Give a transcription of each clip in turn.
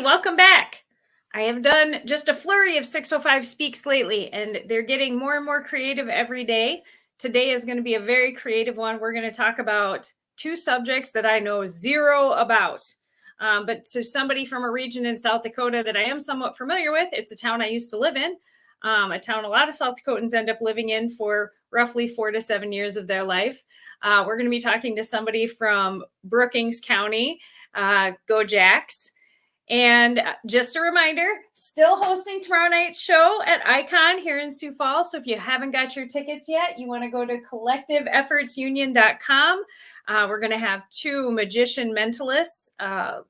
welcome back. I have done just a flurry of 605 speaks lately, and they're getting more and more creative every day. Today is going to be a very creative one. We're going to talk about two subjects that I know zero about. But to somebody from a region in South Dakota that I am somewhat familiar with, it's a town I used to live in, a town a lot of South Dakotans end up living in for roughly 4 to 7 years of their life. We're going to be talking to somebody from Brookings County. Go Jacks. And just a reminder, still hosting tomorrow night's show at Icon here in Sioux Falls. So if you haven't got your tickets yet, you want to go to collectiveeffortsunion.com. We're going to have two magician mentalists,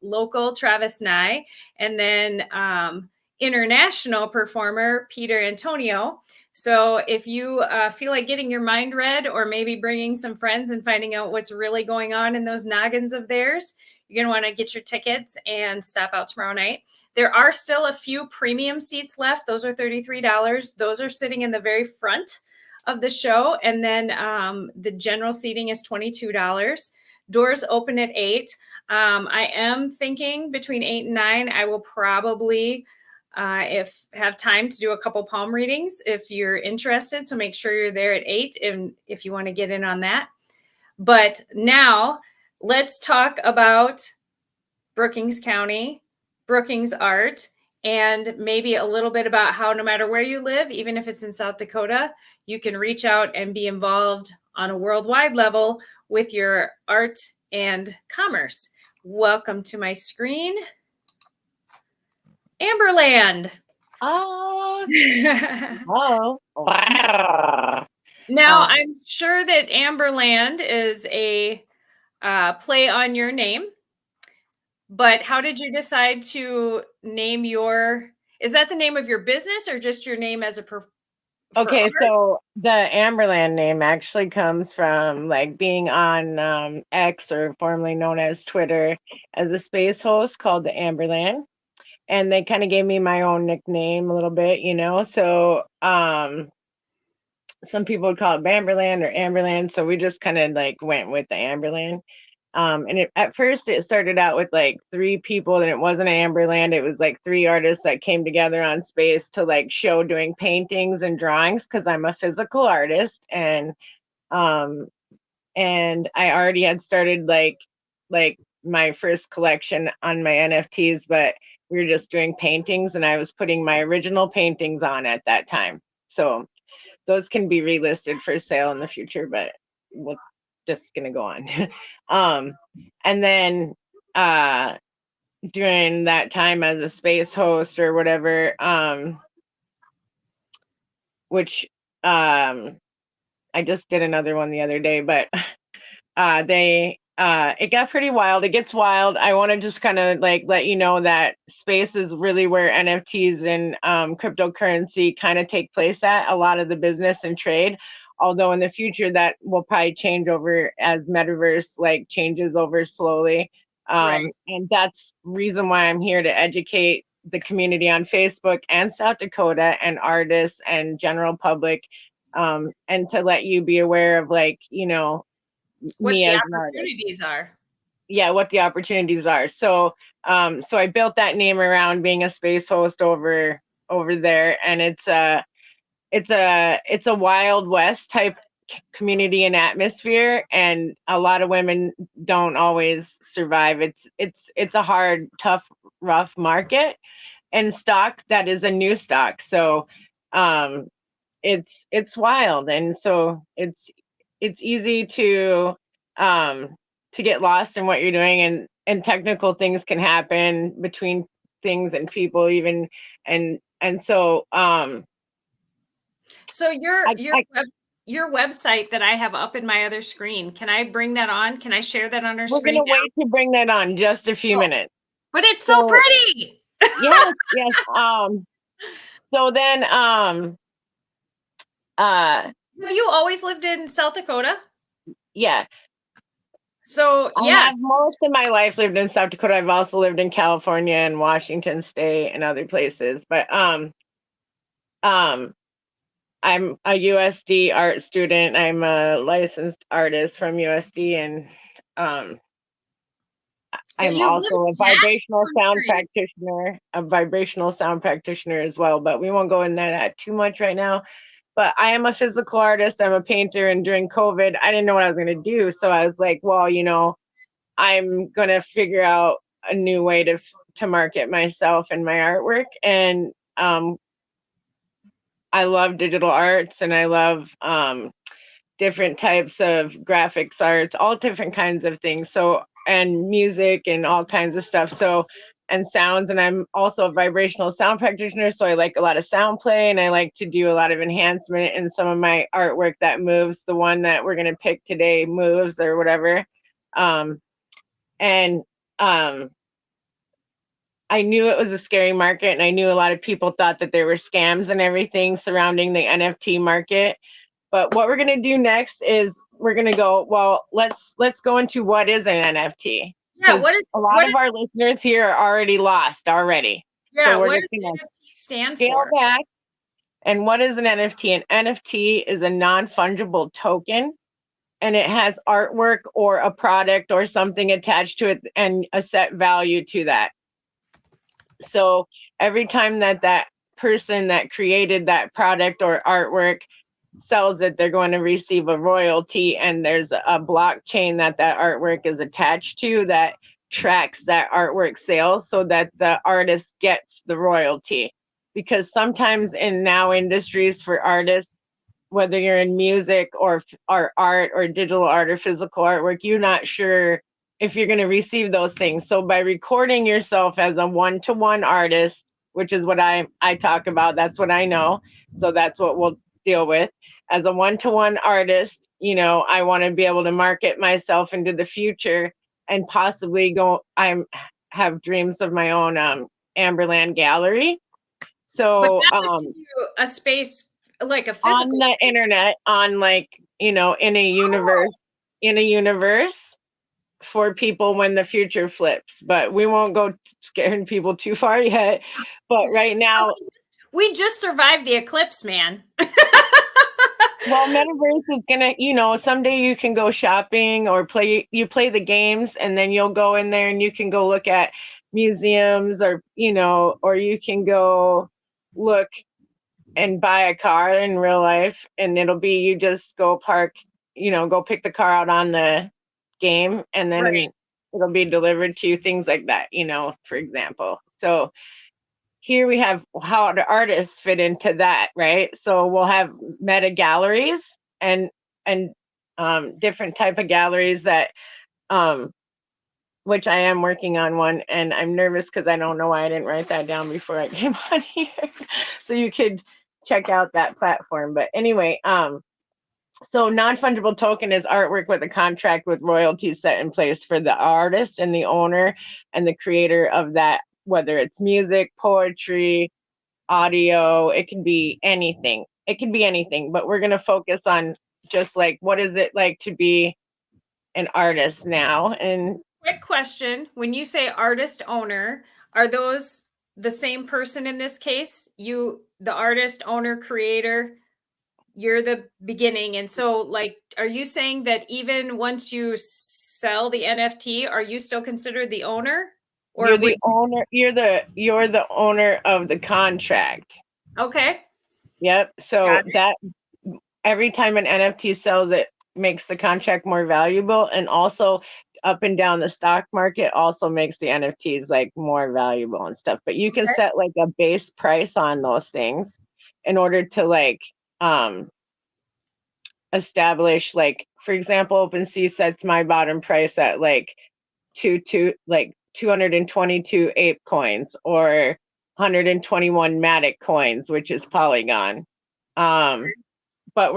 local Travis Nye, and then international performer Peter Antonio. So if you feel like getting your mind read or maybe bringing some friends and finding out what's really going on in those noggins of theirs, you're going to want to get your tickets and stop out tomorrow night. There are still a few premium seats left. Those are $33. Those are sitting in the very front of the show. And then the general seating is $22. Doors open at 8. I am thinking between 8 and 9, I will probably have time to do a couple palm readings if you're interested. So make sure you're there at 8 if you want to get in on that. But now let's talk about Brookings County, Brookings art, and maybe a little bit about how no matter where you live, even if it's in South Dakota, you can reach out and be involved on a worldwide level with your art and commerce. Welcome to my screen, Amberland. Oh, hello. Now, I'm sure that Amberland is a play on your name, but how did you decide to name is that the name of your business or just your name as a Okay, so the Amberland name actually comes from like being on X, or formerly known as Twitter, as a space host called the Amberland. And they kind of gave me my own nickname a little bit, so some people would call it Bamberland or Amberland, so we just kind of like went with the Amberland. And at first it started out with like 3 people, and it wasn't Amberland. It was like 3 artists that came together on space to like show doing paintings and drawings, because I'm a physical artist, and I already had started like my first collection on my NFTs, but we were just doing paintings, and I was putting my original paintings on at that time. So those can be relisted for sale in the future, but we'll just gonna go on. And then during that time as a space host or whatever, which I just did another one the other day, but it got pretty wild. It gets wild. I want to just kind of like let you know that space is really where NFTs and cryptocurrency kind of take place at, a lot of the business and trade. Although in the future that will probably change over as metaverse like changes over slowly. Right. And that's reason why I'm here, to educate the community on Facebook and South Dakota and artists and general public, and to let you be aware of like, what me the as opportunities are. Yeah, what the opportunities are. So I built that name around being a space host over there, and it's a Wild West type community and atmosphere, and a lot of women don't always survive. It's a hard, tough, rough market, and stock that is a new stock. So it's wild, and so it's easy to get lost in what you're doing, and technical things can happen between things and people even, and so so your website that I have up in my other screen, can I bring that on? Can I share that on our screen? We're gonna wait to bring that on just a few minutes. But it's so pretty. Yes. So then have you always lived in South Dakota? Yeah. So I have most of my life lived in South Dakota. I've also lived in California and Washington State and other places. But I'm a USD art student. I'm a licensed artist from USD, and Well, I'm you live also in Jackson Country. a vibrational sound practitioner as well, but we won't go into that too much right now. But I am a physical artist, I'm a painter, and during COVID, I didn't know what I was going to do. So I was like, well, I'm going to figure out a new way to market myself and my artwork. And I love digital arts, and I love different types of graphics arts, all different kinds of things. So, and music and all kinds of stuff. So, and sounds. And I'm also a vibrational sound practitioner. So I like a lot of sound play, and I like to do a lot of enhancement in some of my artwork that moves. The one that we're going to pick today moves or whatever. Um, and I knew it was a scary market, and I knew a lot of people thought that there were scams and everything surrounding the NFT market. But what we're going to do next is we're going to go, well, let's go into what is an NFT, Yeah, because a lot of our listeners here are already lost already. So we're what just does going to NFT stand scale for? back. And what is an NFT? An NFT is a non-fungible token, and it has artwork or a product or something attached to it and a set value to that. So every time that person that created that product or artwork sells it, they're going to receive a royalty, and there's a blockchain that artwork is attached to that tracks that artwork sales so that the artist gets the royalty. Because sometimes in now industries for artists, whether you're in music or art or digital art or physical artwork, you're not sure if you're going to receive those things. So by recording yourself as a one-to-one artist, which is what I talk about, that's what I know. So that's what we'll deal with. As a one-to-one artist, I want to be able to market myself into the future and possibly have dreams of my own Amberland gallery. But So that would give you a space, like a on physical the internet, on in a universe for people when the future flips. But we won't go scaring people too far yet. But right now, we just survived the eclipse, man. well, metaverse is gonna, someday you can go shopping or play the games, and then you'll go in there and you can go look at museums, or you can go look and buy a car in real life, and it'll be you just go park, go pick the car out on the game, and then Right. it'll be delivered to you, things like that, for example. So here we have how the artists fit into that, right? So we'll have meta galleries and different type of galleries that which I am working on one, and I'm nervous because I don't know why I didn't write that down before I came on here. So you could check out that platform. But anyway, so non-fungible token is artwork with a contract with royalties set in place for the artist and the owner and the creator of that, whether it's music, poetry, audio, it can be anything. It can be anything, but we're going to focus on just like, what is it like to be an artist now? And Quick question. When you say artist owner, are those the same person in this case? You, the artist, owner, creator, you're the beginning. And so, like, are you saying that even once you sell the NFT, are you still considered the owner? Or you're would the owner, you're the owner of the contract. Okay. Yep. So Got it. that every time an NFT sells, it makes the contract more valuable, and also up and down the stock market also makes the NFTs like more valuable and stuff. But you can Okay. set like a base price on those things in order to like establish, like, for example, OpenSea sets my bottom price at like 222 ape coins or 121 Matic coins, which is Polygon. But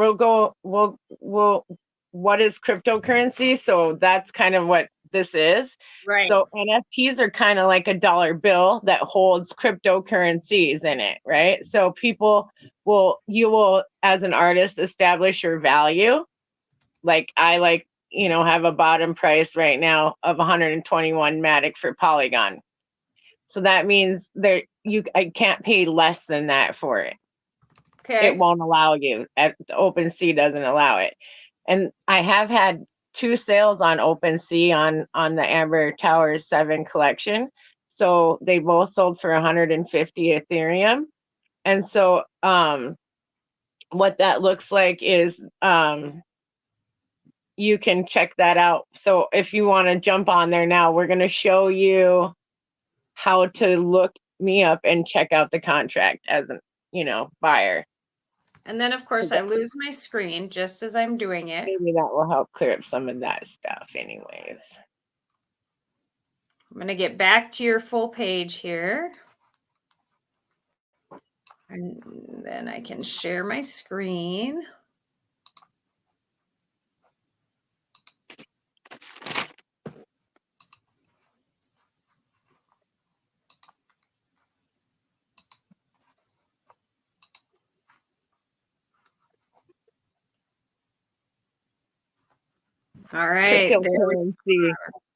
what is cryptocurrency? So that's kind of what this is. Right. So NFTs are kind of like a dollar bill that holds cryptocurrencies in it, right? So you will, as an artist, establish your value. Like I have a bottom price right now of 121 Matic for Polygon. So that means I can't pay less than that for it. Okay. It won't allow you. OpenSea doesn't allow it. And I have had two sales on OpenSea on the Amber Towers 7 collection. So they both sold for 150 Ethereum. And so what that looks like is you can check that out. So if you want to jump on there now, we're going to show you how to look me up and check out the contract as a buyer. And then, of course, I lose my screen just as I'm doing it. Maybe that will help clear up some of that stuff anyways. I'm going to get back to your full page here. And then I can share my screen. All right.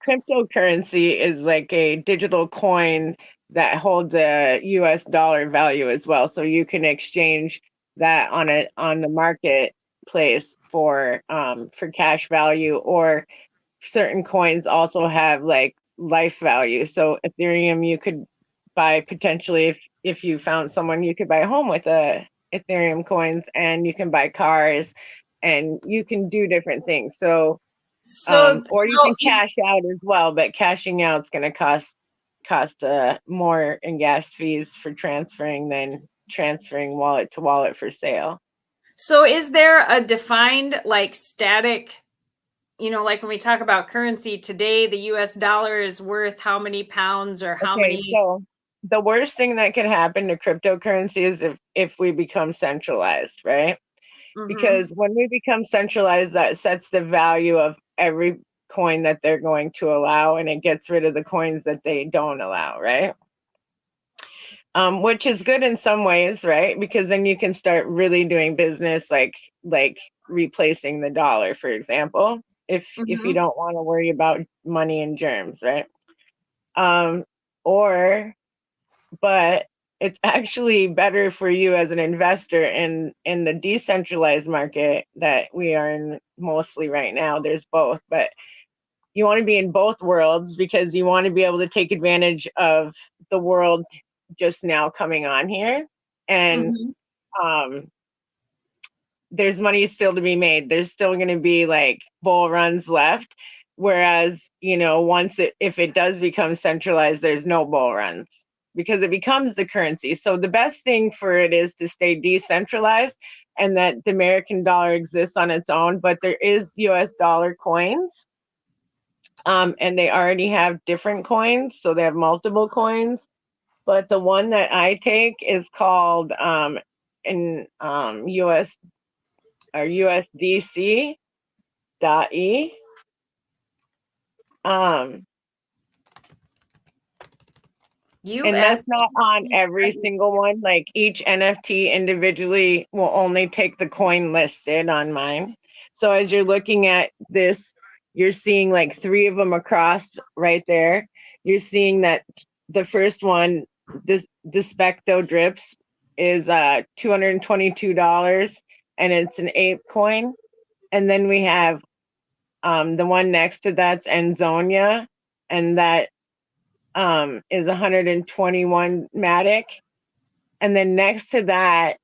Cryptocurrency is like a digital coin that holds a US dollar value as well. So you can exchange that on the marketplace for cash value, or certain coins also have like life value. So Ethereum, you could buy potentially, if you found someone, you could buy a home with Ethereum coins, and you can buy cars, and you can do different things. So or you can cash out as well, but cashing out is going to cost more in gas fees for transferring than transferring wallet to wallet for sale. So is there a defined like static, like when we talk about currency today, the US dollar is worth how many pounds or how many? So the worst thing that can happen to cryptocurrency is if we become centralized, right? Because when we become centralized, that sets the value of every coin that they're going to allow, and it gets rid of the coins that they don't allow, right? Which is good in some ways, right? Because then you can start really doing business, like replacing the dollar, for example, if you don't want to worry about money and germs, right? But it's actually better for you as an investor in the decentralized market that we are in mostly right now. There's both, but you want to be in both worlds because you want to be able to take advantage of the world just now coming on here. And there's money still to be made. There's still going to be like bull runs left. Whereas, if it does become centralized, there's no bull runs because it becomes the currency. So the best thing for it is to stay decentralized, and that the American dollar exists on its own, but there is US dollar coins. And they already have different coins. So they have multiple coins. But the one that I take is called in US or USDC.E. And that's not on every single one. Like each NFT individually will only take the coin listed on mine. So as you're looking at this, you're seeing like 3 of them across right there. You're seeing that the first one, this Despecto Drips, is $222, and it's an ape coin. And then we have the one next to that's Enzonia, and that is 121 Matic. And then next to that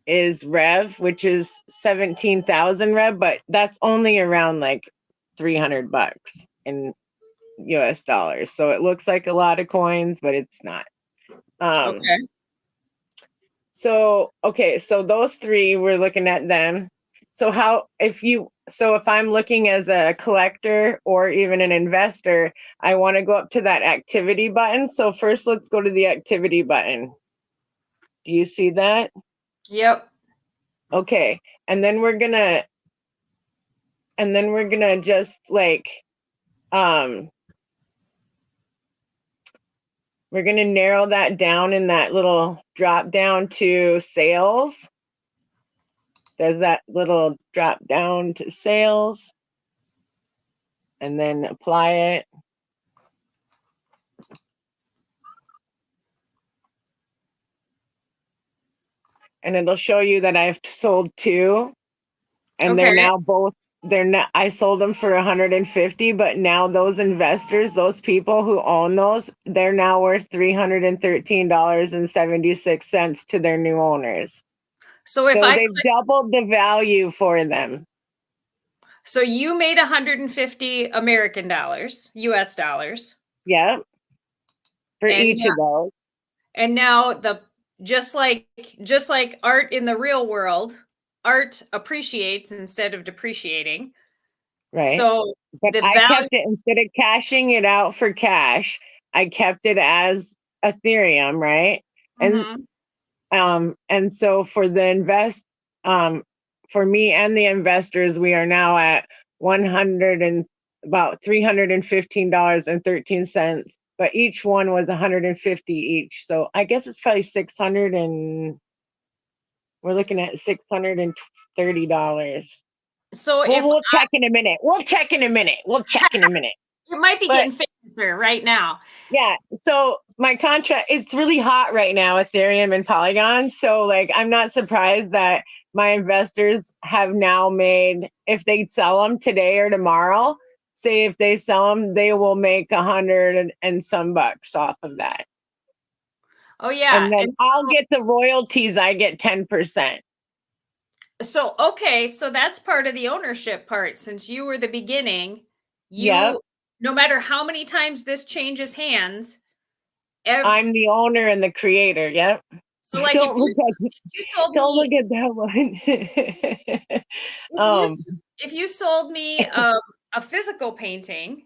is Rev, which is 17,000 Rev, but that's only around like $300 in US dollars. So it looks like a lot of coins, but it's not. So those 3, we're looking at them. So if I'm looking as a collector or even an investor, I want to go up to that activity button. So first, let's go to the activity button. Do you see that? Yep. Okay. And then we're gonna just like we're gonna narrow that down in that little drop down to sales. There's that little drop down to sales, and then apply it. And it'll show you that I've sold 2, and they're now both they're not, I sold them for 150, but now those investors, those people who own those, they're now worth $313.76 to their new owners. So if So I they've doubled the value for them. so you made 150 American dollars, US dollars. Yep. For And each of those. and now the just like art in the real world, art appreciates instead of depreciating. Right. So But the I value. kept it, instead of cashing it out for cash, I kept it as Ethereum, right? And Mhm. and so for the for me and the investors, we are now at 100 and about $315.13, but each one was 150 each. So I guess it's probably 600, and we're looking at $630. So Well, if we'll check in a minute. We'll check in a minute. We'll check in a minute. it might be But getting faster right now. yeah, so my contract, it's really hot right now, Ethereum and Polygon. So like I'm not surprised that my investors have now made, if they sell them today or tomorrow, say if they sell them, they will make 100 and some bucks off of that. Oh yeah. And then And I'll get the royalties, I get 10%. so okay, so that's part of the ownership part. Since you were the beginning, Yep. you no matter how many times this changes hands, ev- I'm the owner and the creator. Yep. so like Don't look at, if you sold don't look me at that one. if you um, s- if you sold me a physical painting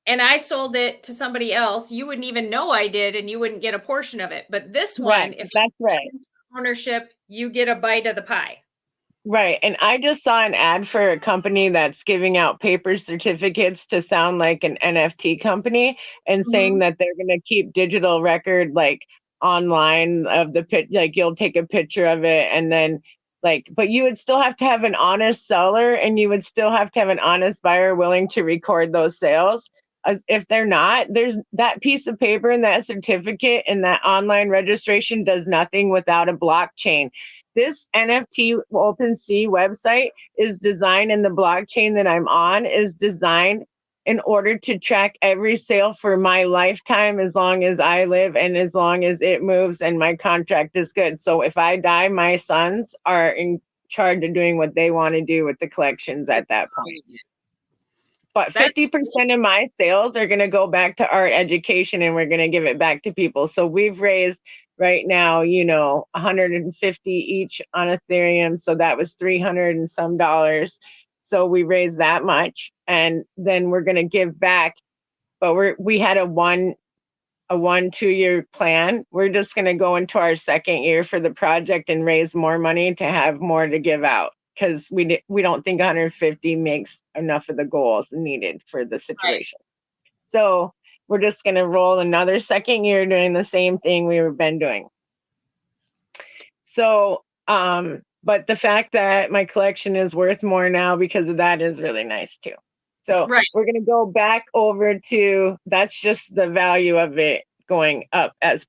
and I sold it to somebody else, you wouldn't even know I did and you wouldn't get a portion of it. But this one, correct. if That's I right. transfer ownership, you get a bite of the pie. Right. And I just saw an ad for a company that's giving out paper certificates to sound like an NFT company, and saying Mhm. that they're going to keep digital record like online of the pit. Like you'll take a picture of it, and then like, but you would still have to have an honest seller, and you would still have to have an honest buyer willing to record those sales. As if they're not, there's that piece of paper and that certificate and that online registration does nothing without a blockchain. This NFT OpenSea website is designed, and the blockchain that I'm on is designed in order to track every sale for my lifetime, as long as I live and as long as it moves and my contract is good. So if I die, my sons are in charge of doing what they want to do with the collections at that point. But That's 50% of my sales are going to go back to art education, and we're going to give it back to people. So we've raised right now, 150 each on Ethereum. So that was 300 and some dollars. So we raised that much, and then we're going to give back. But we had a 2 year plan. We're just going to go into our second year for the project and raise more money to have more to give out, because we don't think 150 makes enough of the goals needed for the right. situation. So we're just going to roll another second year doing the same thing we've been doing. So, but the fact that my collection is worth more now because of that is really nice too. So Right. we're going to go back over to, that's just the value of it going up as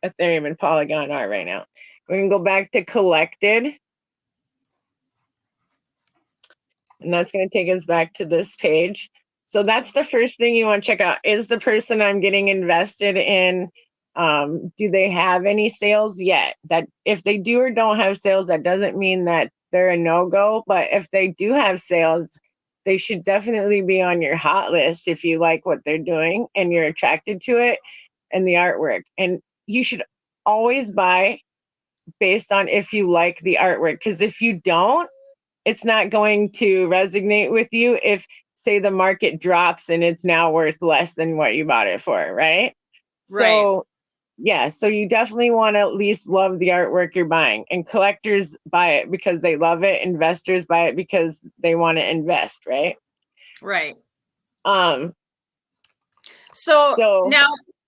Ethereum and Polygon are right now. We're going to go back to collected. And that's going to take us back to this page. So that's the first thing you want to check out. Is the person I'm getting invested in, do they have any sales yet? That if they do or don't have sales, that doesn't mean that they're a no-go. But if they do have sales, they should definitely be on your hot list if you like what they're doing and you're attracted to it and the artwork. And you should always buy based on if you like the artwork, because if you don't, it's not going to resonate with you if, say, the market drops and it's now worth less than what you bought it for, right? Right. So yeah, so you definitely want to at least love the artwork you're buying. And collectors buy it because they love it, investors buy it because they want to invest, right? Right. um So so now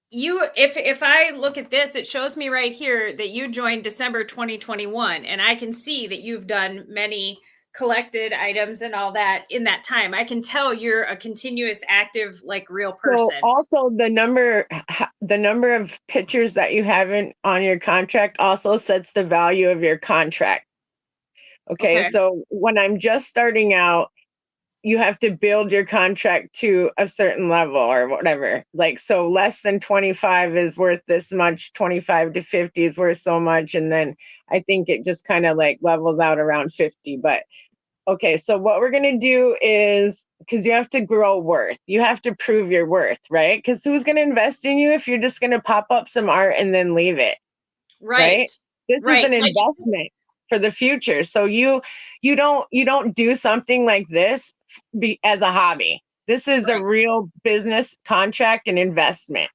you if I look at this, it shows me right here that you joined December 2021, and I can see that you've done many collected items and all that in that time. I can tell you're a continuous active like real so person. also the number of pictures that you have on your contract also sets the value of your contract. Okay, Okay. so when I'm just starting out, you have to build your contract to a certain level or whatever. Like, so less than 25 is worth this much, 25 to 50 is worth so much. And then I think it just kind of like levels out around 50. But okay, so what we're going to do is because you have to grow worth, you have to prove your worth, right? Because who's going to invest in you if you're just going to pop up some art and then leave it? Right. Right? This is Right. an Like, investment for the future. So you don't do something like this as a hobby. This is a right. real business contract and investment.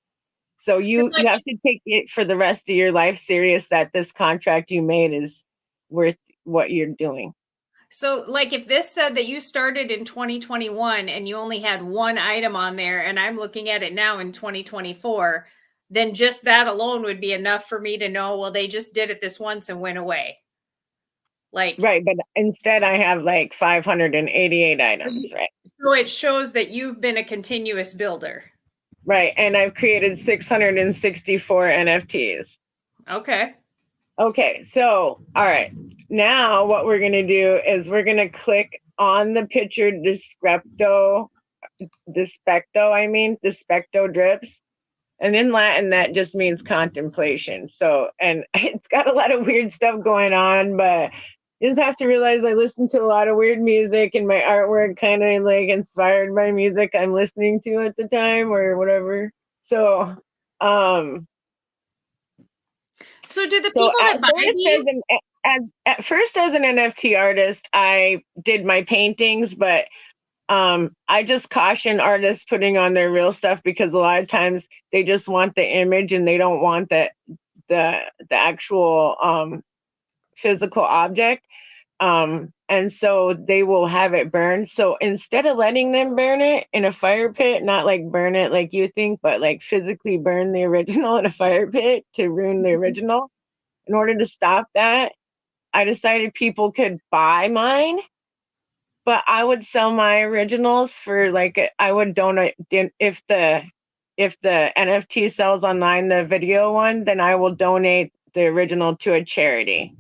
So Because you have to take it for the rest of your life serious that this contract you made is worth what you're doing. like if this said that you started in 2021 and you only had one item on there and I'm looking at it now in 2024, then just that alone would be enough for me to know, well, they just did it this once and went away. Like, Right, but instead I have like 588 so items, you- right? so it shows that you've been a continuous builder. Right, and I've created 664 NFTs. Okay. Okay, so all right. Now what we're gonna do is we're gonna click on the picture Despecto drips. And in Latin that just means contemplation. So and it's got a lot of weird stuff going on, but you just have to realize I listen to a lot of weird music and my artwork kind of like inspired by music I'm listening to at the time or whatever. So um So do the So people that buy these? at first as an NFT artist, I did my paintings, but I just caution artists putting on their real stuff because a lot of times they just want the image and they don't want the actual physical object. And so they will have it burned. So instead of letting them burn it in a fire pit, not like burn it like you think, but like physically burn the original in a fire pit to ruin the original, in order to stop that, I decided people could buy mine, but I would sell my originals for like I would donate if the NFT sells online, the video one, then I will donate the original to a charity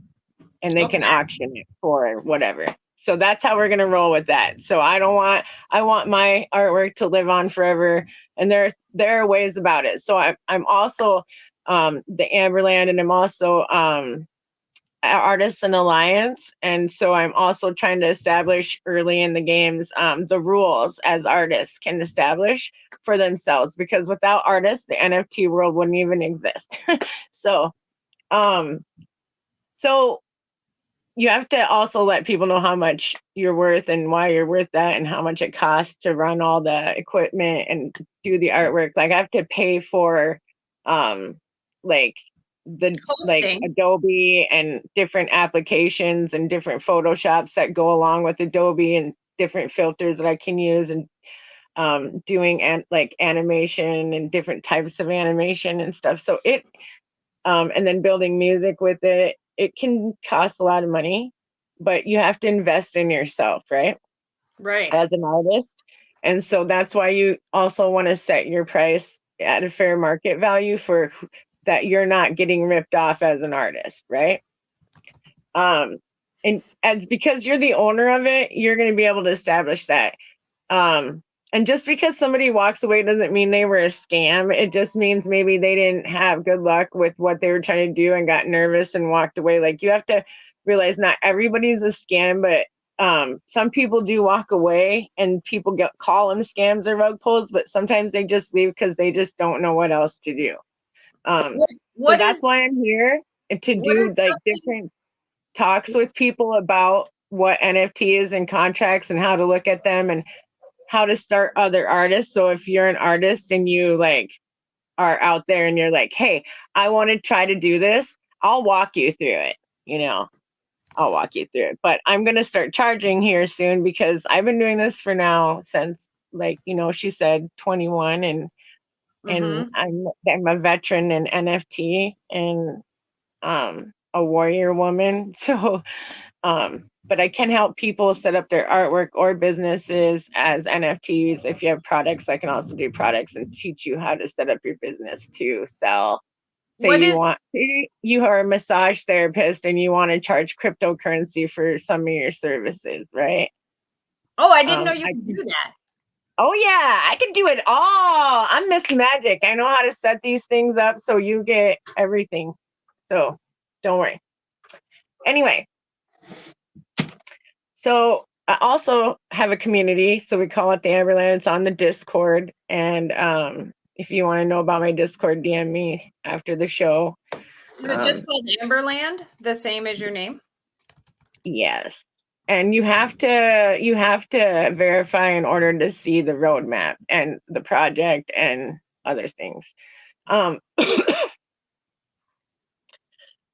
and they can Okay. auction it for whatever. So that's how we're gonna roll with that. So I want my artwork to live on forever, and there are ways about it. So I'm also the Amberland, and I'm also Artisan Alliance, and so I'm also trying to establish early in the games the rules as artists can establish for themselves, because without artists the NFT world wouldn't even exist. So um so you have to also let people know how much you're worth and why you're worth that and how much it costs to run all the equipment and do the artwork. Like I have to pay for um like the like Hosting. Adobe and different applications and different Photoshops that go along with Adobe and different filters that I can use, and doing like animation and different types of animation and stuff. So and then building music with it, it can cost a lot of money, but you have to invest in yourself, right? Right. As an artist. And so that's why you also want to set your price at a fair market value for that you're not getting ripped off as an artist, right? Um, and as because you're the owner of it, you're going to be able to establish that. Um, and just because somebody walks away doesn't mean they were a scam. It just means maybe they didn't have good luck with what they were trying to do and got nervous and walked away. Like you have to realize not everybody's a scam, but some people do walk away and people call them scams or rug pulls, but sometimes they just leave because they just don't know what else to do. Um, What so what that's is why I'm here to what do is like something different talks with people about what NFT is and contracts and how to look at them and how to start other artists. So if you're an artist and you like are out there and you're like, hey, I want to try to do this, I'll walk you through it. You know, I'll walk you through it. But I'm gonna start charging here soon because I've been doing this for now since like, she said 21, and mm-hmm. I'm a veteran in NFT and a warrior woman. So but I can help people set up their artwork or businesses as NFTs. If you have products, I can also do products and teach you how to set up your business to sell Say What is? you are a massage therapist and you want to charge cryptocurrency for some of your services, right? Oh, I didn't know you I could do that. Oh yeah, I can do it all. I'm Miss Magic. I know how to set these things up so you get everything. So don't worry. Anyway, so I also have a community, so we call it the Amberland. It's on the Discord, and if you want to know about my Discord, DM me after the show. Is it just called Amberland, the same as your name? Yes. And you have to verify in order to see the roadmap and the project and other things.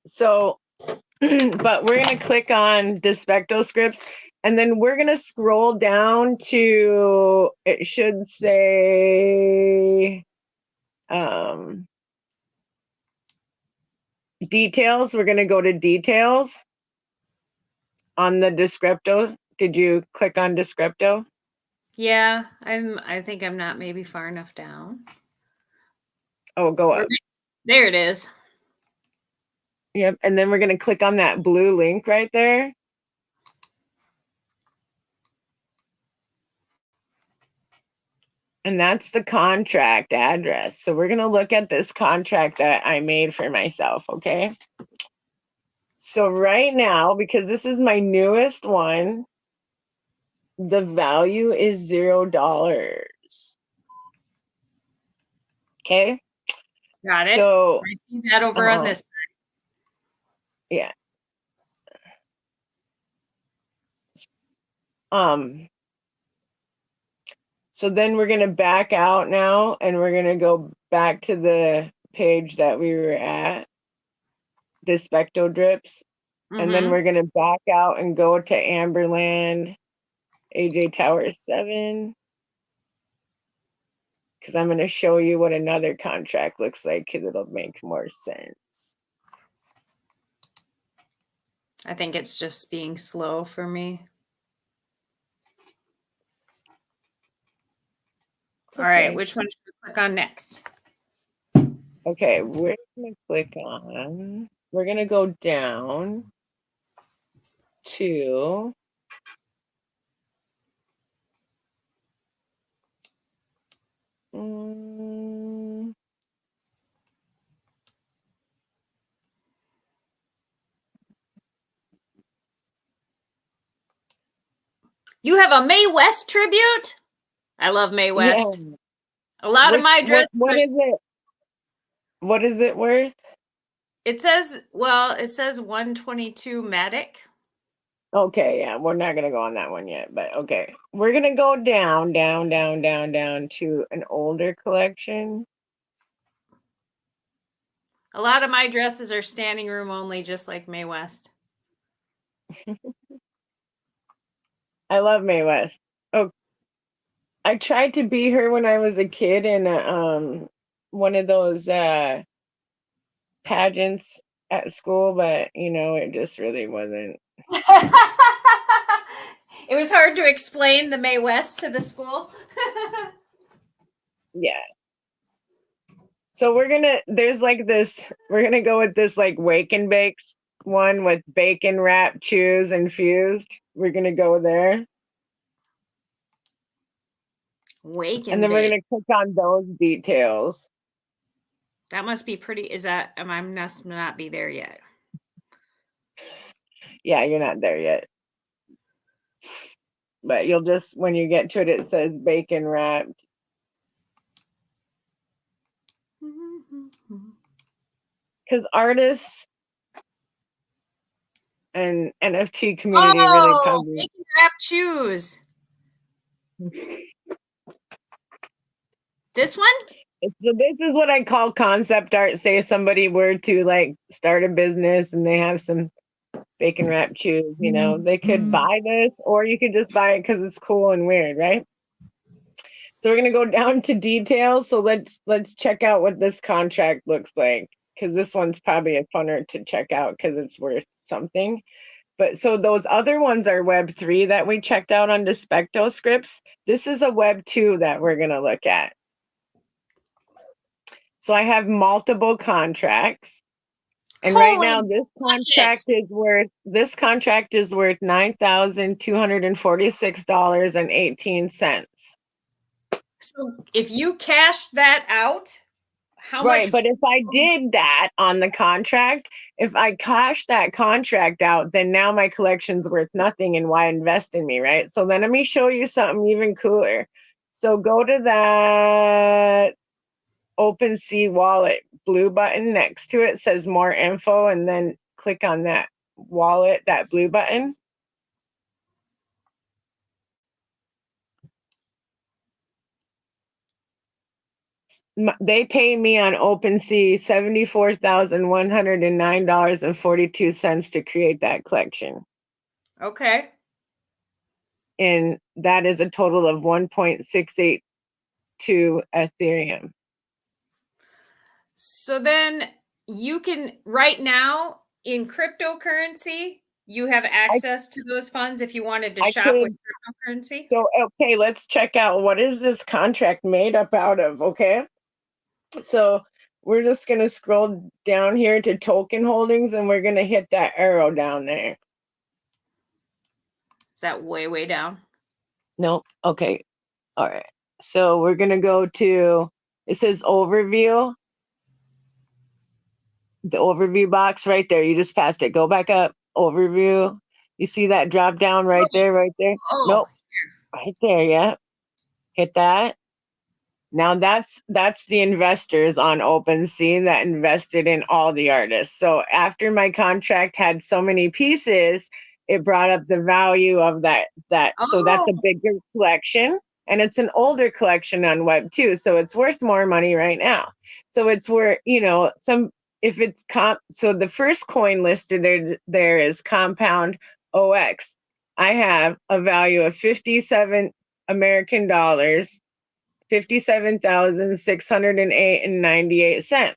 So, but we're going to click on Despecto scripts, and then we're going to scroll down to, it should say details. We're going to go to details on the Descripto. Did you click on Descripto? Yeah, I think I'm not maybe far enough down. Oh, go up. There it is. Yep. And then we're going to click on that blue link right there. And that's the contract address. So we're going to look at this contract that I made for myself. Okay. So right now, because this is my newest one, the value is $0. Okay. Got it. So I see that over on this side. Yeah. So then we're going to back out now, and we're going to go back to the page that we were at, the Specto Drips. And then we're going to back out and go to Amberland, AJ Tower 7. Because I'm going to show you what another contract looks like, because it'll make more sense. I think it's just being slow for me. All right, which one should we click on next? Okay, we're going to click on, we're going to go down to You have a Mae West tribute? I love Mae West. Yeah. A lot of my dresses. What is it? What is it worth? It says 122 Matic. Okay, yeah, we're not gonna go on that one yet, but okay. We're gonna go down to an older collection. A lot of my dresses are standing room only, just like Mae West. I love Mae West. Oh, I tried to be her when I was a kid in one of those pageants at school, but it just really wasn't. It was hard to explain the Mae West to the school. Yeah. So we're gonna go with this like wake and bakes one with bacon wrap, chews, infused. We're gonna go there. Wake and then we're gonna click on those details. That must be pretty. I must not be there yet. Yeah, you're not there yet. But you'll just, when you get to it, it says bacon wrapped. Because artists and NFT community really probably. Bacon wrap shoes. This one? So this is what I call concept art. Say somebody were to like start a business and they have some bacon wrap shoes, they could buy this, or you could just buy it because it's cool and weird, right? So we're gonna go down to details. So let's check out what this contract looks like, because this one's probably a funner to check out because it's worth something. But so those other ones are Web3 that we checked out on Despecto scripts. This is a Web2 that we're gonna look at. So I have multiple contracts. And right Holy now buckets. this contract is worth $9,246.18. So if you cash that out, how much? Right, but if I did that on the contract, if I cash that contract out, then now my collection's worth nothing and why invest in me, right? So then let me show you something even cooler. So go to that OpenSea wallet blue button next to it says more info and then click on that wallet, that blue button. They pay me on OpenSea $74,109.42 to create that collection. Okay. And that is a total of 1.682 Ethereum. So then you can, right now in cryptocurrency, you have I, access to those funds if you wanted to I shop with could, cryptocurrency. so, okay, let's check out what is this contract made up out of, okay? So we're just going to scroll down here to token holdings and we're going to hit that arrow down there. Is that way, way down? Nope. Okay. All right. So we're going to go to, it says overview, the overview box right there. You just passed it. Go back up, overview. You see that drop down right there, right there? Oh, Nope. Right there. Yeah. Hit that. Now that's the investors on OpenSea that invested in all the artists. So after my contract had so many pieces, it brought up the value of that. So that's a oh, bigger collection and it's an older collection on Web2. So it's worth more money right now. So it's worth, some if it's so the first coin listed there is Compound OX. I have a value of 57 American dollars 57,608.98.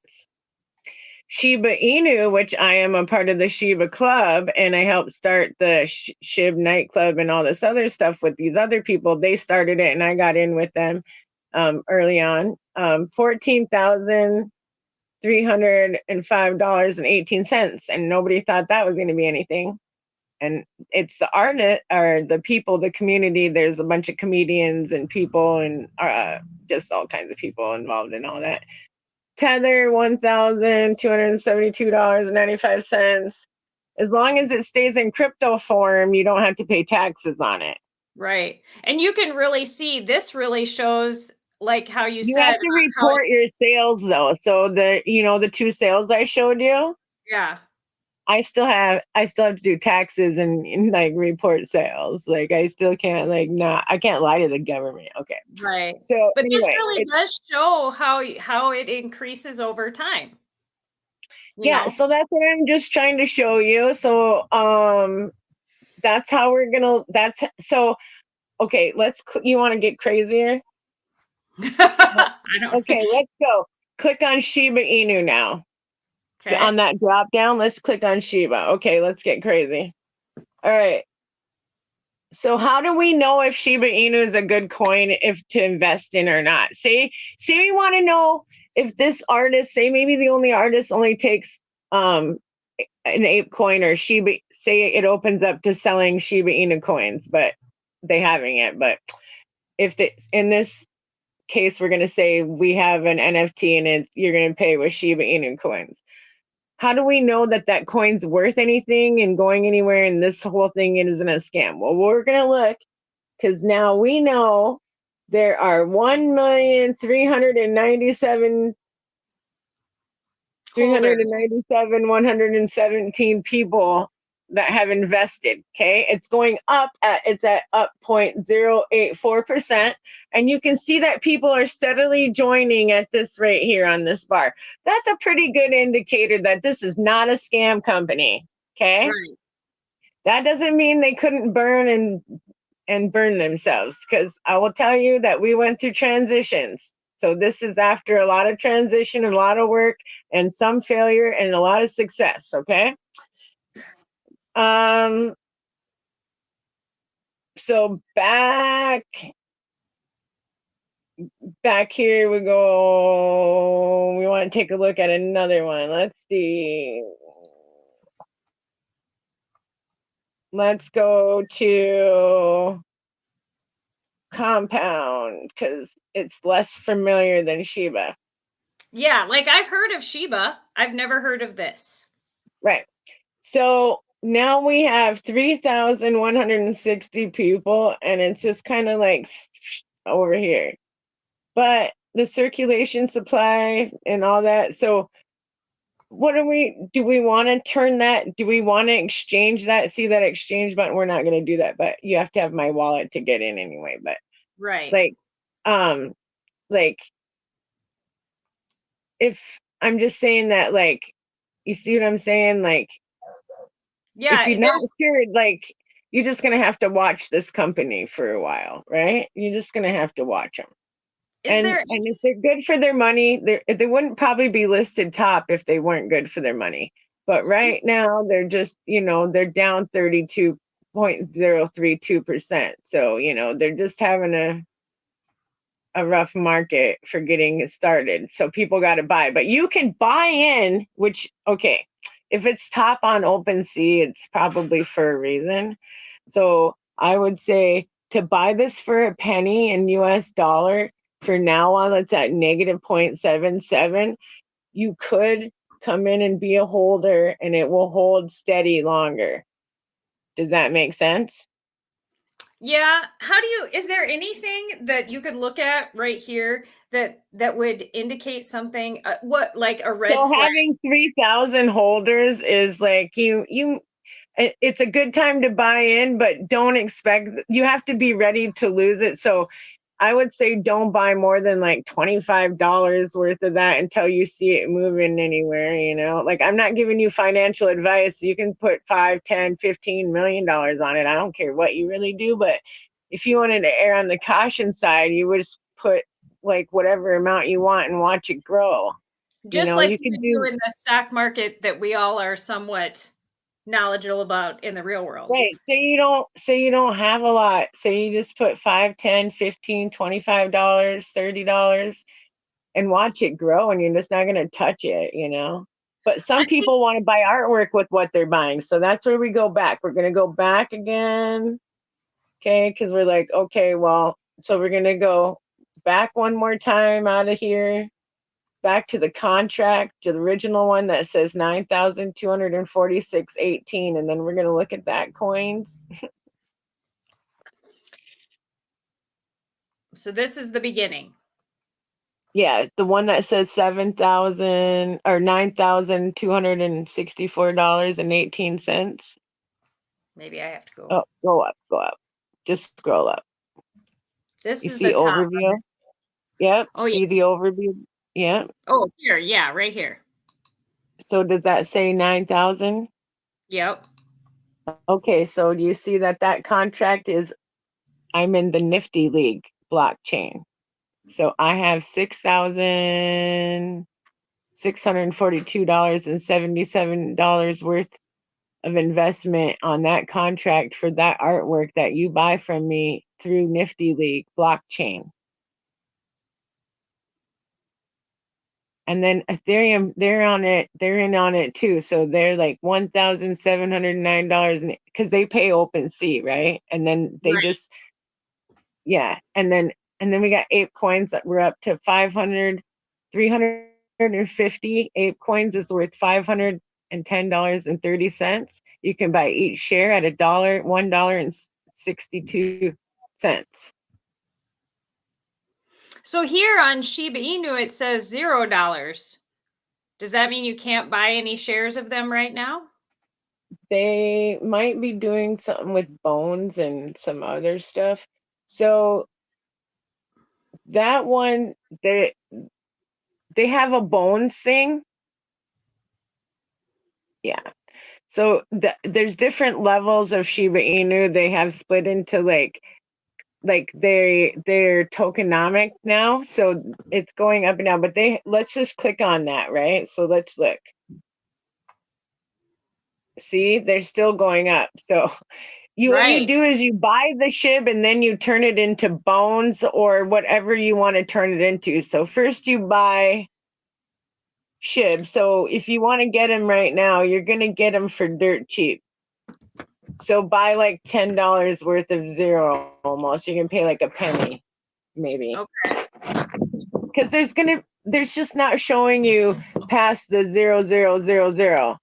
Shiba Inu, which I am a part of the Shiba Club, and I helped start the Shib nightclub and all this other stuff with these other people. They started it, and I got in with them early on. $14,305.18, and nobody thought that was going to be anything. And it's the artist or the people, the community. There's a bunch of comedians and people and just all kinds of people involved in all that. Tether, $1,272.95. As long as it stays in crypto form, you don't have to pay taxes on it. right. And you can really see this really shows like how you You said have to how report your sales though. So the two sales I showed you, yeah. I still have to do taxes and like report sales. Like I still can't I can't lie to the government. Okay. Right. So But this anyway, really does show how it increases over time. You yeah, know? so that's what I'm just trying to show you. So that's how we're gonna that's so okay, you want to get crazier? I don't Okay, let's go. Click on Shiba Inu now. On okay. that drop down, let's click on Shiba. Okay, let's get crazy. All right. So how do we know if Shiba Inu is a good coin if to invest in or not? Say we want to know if this artist, say maybe the only artist only takes um an ape coin or Shiba, say it opens up to selling Shiba Inu coins, but they having it. But if in this case, we're going to say we have an NFT and you're going to pay with Shiba Inu coins. How do we know that that coin's worth anything and going anywhere and this whole thing isn't a scam? Well, we're going to look because now we know there are 1,397 Holders. 117 people that have invested. Okay. It's at up 0.084%. And you can see that people are steadily joining at this rate here on this bar. That's a pretty good indicator that this is not a scam company. Okay. Right. That doesn't mean they couldn't burn themselves, because I will tell you that we went through transitions. So this is after a lot of transition and a lot of work and some failure and a lot of success. Okay. So back back here we go. We want to take a look at another one. Let's see. Let's go to Compound because it's less familiar than Shiba. Yeah, like I've heard of Shiba. I've never heard of this. Right. So now we have 3,160 people, and it's just kind of like over here. But the circulation supply and all that. So what do we want to turn that? Do we want to exchange that? See that exchange button? We're not going to do that, but you have to have my wallet to get in anyway. But Right. like, like if I'm just saying that, like, you see what I'm saying? Like, if Yeah, you're not sure, like, you're just going to have to watch this company for a while, right? You're just going to have to watch them. is And there if they're good for their money, they wouldn't probably be listed top if they weren't good for their money. But right now they're just, they're down 32.032%. So, they're just having a rough market for getting started. So people got to buy. But you can buy in, which, okay, if it's top on OpenSea, it's probably for a reason. So I would say to buy this for a penny in US dollar, for now on, it's at negative 0.77. You could come in and be a holder and it will hold steady longer. Does that make sense? Yeah, is there anything that you could look at right here that would indicate something what like a red So flag? having 3,000 holders is like it's a good time to buy in, but don't expect, you have to be ready to lose it. So I would say don't buy more than like $25 worth of that until you see it moving anywhere. Like, I'm not giving you financial advice. You can put 5, 10, 15 million dollars on it. I don't care what you really do, but if you wanted to err on the caution side, you would just put like whatever amount you want and watch it grow. Just like You you could would do do. in the stock market that we all are somewhat knowledgeable about in the real world. Right. Say you don't have a lot. Say you just put 5, 10, 15, $25, $30 and watch it grow, and you're just not going to touch it. But some I think people want to buy artwork with what they're buying. So that's where we go back. We're going to go back again. Okay, because we're like, okay, well, so we're going to go back one more time out of here, back to the contract, to the original one that says 9,246.18, and then we're going to look at that coins. so. This is the beginning. Yeah, the one that says 7,000 or $9,264.18. Maybe I have to go. Oh, go up, go up. Just scroll up. This You is the see top on overview? this. Yep. Oh yeah. See the overview? Yep. Oh, here. Yeah, right here. So does that say 9,000? Yep. Okay, so do you see that contract is, I'm in the Nifty League blockchain. So I have $6,642.77 worth of investment on that contract for that artwork that you buy from me through Nifty League blockchain. And then Ethereum, they're in on it too. So they're like $1,709 because they pay OpenSea, right? And then they Right. just, yeah. And then we got ape coins that we're up to 500, 350 ape coins is worth $510.30. You can buy each share at $1.62. So here on Shiba Inu, it says $0. Does that mean you can't buy any shares of them right now? They might be doing something with bones and some other stuff. So that one, they have a bones thing. Yeah. So there's different levels of Shiba Inu. They have split into like they're tokenomic now. So it's going up and down. But let's just click on that, right? So let's look. See, they're still going up. So what you Right. do is you buy the shib and then you turn it into bones or whatever you want to turn it into. So first you buy shib. So if you want to get them right now, you're gonna get them for dirt cheap. So buy like $10 worth of zero almost. You can pay like a penny, maybe. Okay. Because there's just not showing you past the 0000.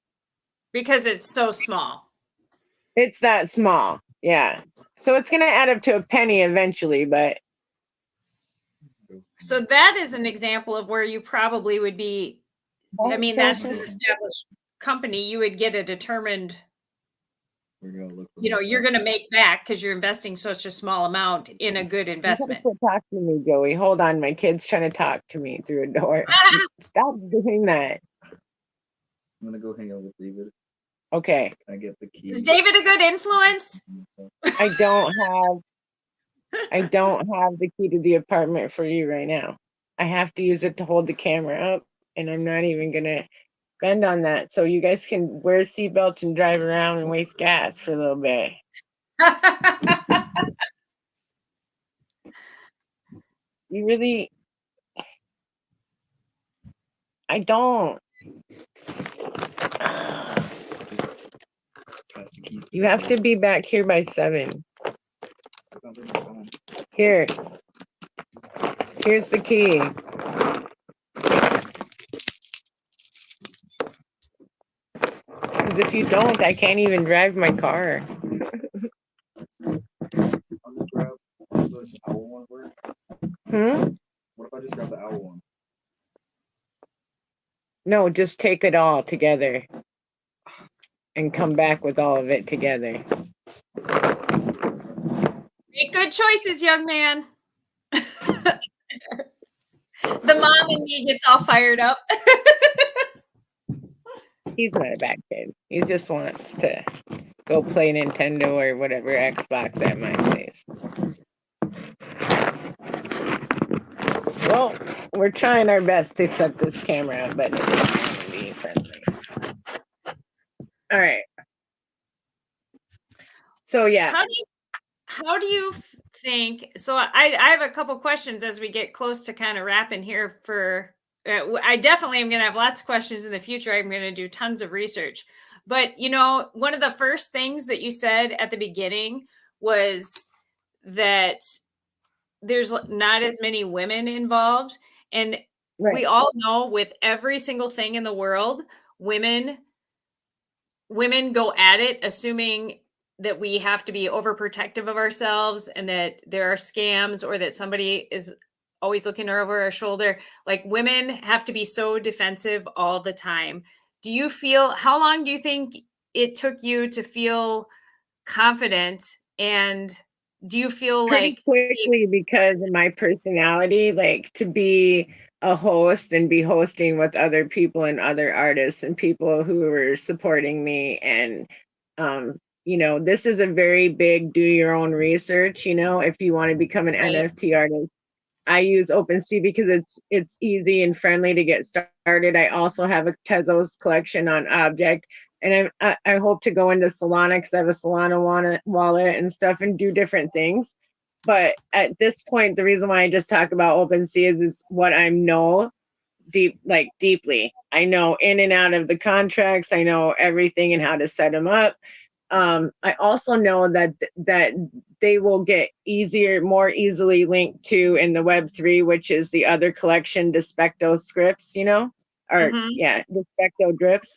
Because it's so small. It's that small. Yeah. So it's gonna add up to a penny eventually, but So that is an example of where you probably would be. I mean, that's an established company. You would get a determined, you're going to make back because you're investing such a small amount in a good you gotta investment. quit talking to me, Joey. Hold on, my kid's trying to talk to me through a door. Stop doing that. I'm gonna go hang out with David. Okay. I get the key. Is David a good influence? I don't have the key to the apartment for you right now. I have to use it to hold the camera up, and I'm not even gonna bend on that. So you guys can wear seatbelts and drive around and waste gas for a little bit. You really, I don't. You have to be back here by 7. Here's the key. Because if you don't, I can't even drive my car. I'll just grab this owl one work. What if I just grab the owl one? No, just take it all together and come back with all of it together. Make good choices, young man. The mom in me gets all fired up. He's not a bad kid. He just wants to go play Nintendo or whatever Xbox at my place. Well, we're trying our best to set this camera up, but it's not going to be friendly. All right. So yeah. How do you think? So I have a couple questions as we get close to kind of wrapping here. I definitely am going to have lots of questions in the future. I'm going to do tons of research. But one of the first things that you said at the beginning was that there's not as many women involved, and Right. we all know with every single thing in the world, women go at it assuming that we have to be overprotective of ourselves and that there are scams or that somebody is always looking over our shoulder. Like, women have to be so defensive all the time. How long do you think it took you to feel confident? And do you feel Pretty like quickly, because of my personality, like to be a host and be hosting with other people and other artists and people who were supporting me, and this is a very big do your own research. If you want to become an Right. NFT artist, I use OpenSea because it's easy and friendly to get started. I also have a Tezos collection on Object, and I hope to go into Solana because I have a Solana wallet and stuff and do different things. But at this point, the reason why I just talk about OpenSea is what I know deeply. I know in and out of the contracts. I know everything and how to set them up. I also know that they will get more easily linked to in the Web3, which is the other collection, Despecto scripts, Despecto drips.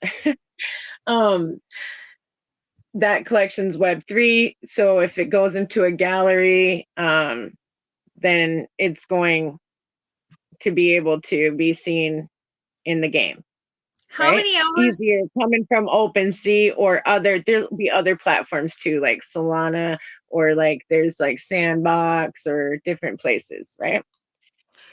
That collection's Web3. So if it goes into a gallery, then it's going to be able to be seen in the game. How many hours? Easier coming from OpenSea or there'll be other platforms too, like Solana, or like there's like Sandbox or different places, right?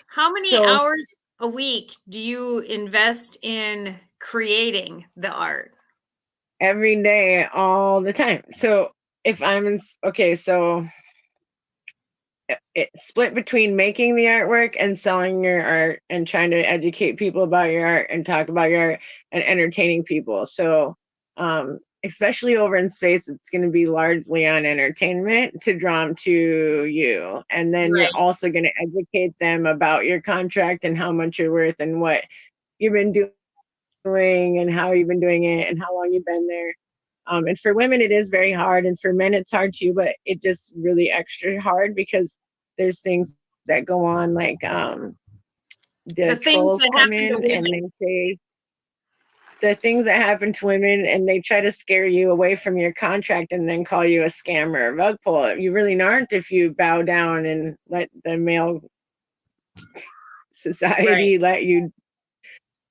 How many hours a week do you invest in creating the art? Every day, all the time. So if so it's split between making the artwork and selling your art and trying to educate people about your art and talk about your art and entertaining people. So especially over in space, it's going to be largely on entertainment to draw them to you. And then you're Right. also going to educate them about your contract and how much you're worth and what you've been doing and how you've been doing it and how long you've been there. And for women, it is very hard. And for men, it's hard too, but it just really extra hard because there's things that go on, like The the things trolls that come happen to in and women. they say the things that happen to women, and they try to scare you away from your contract and then call you a scammer, a rug puller. You really aren't if you bow down and let the male society let you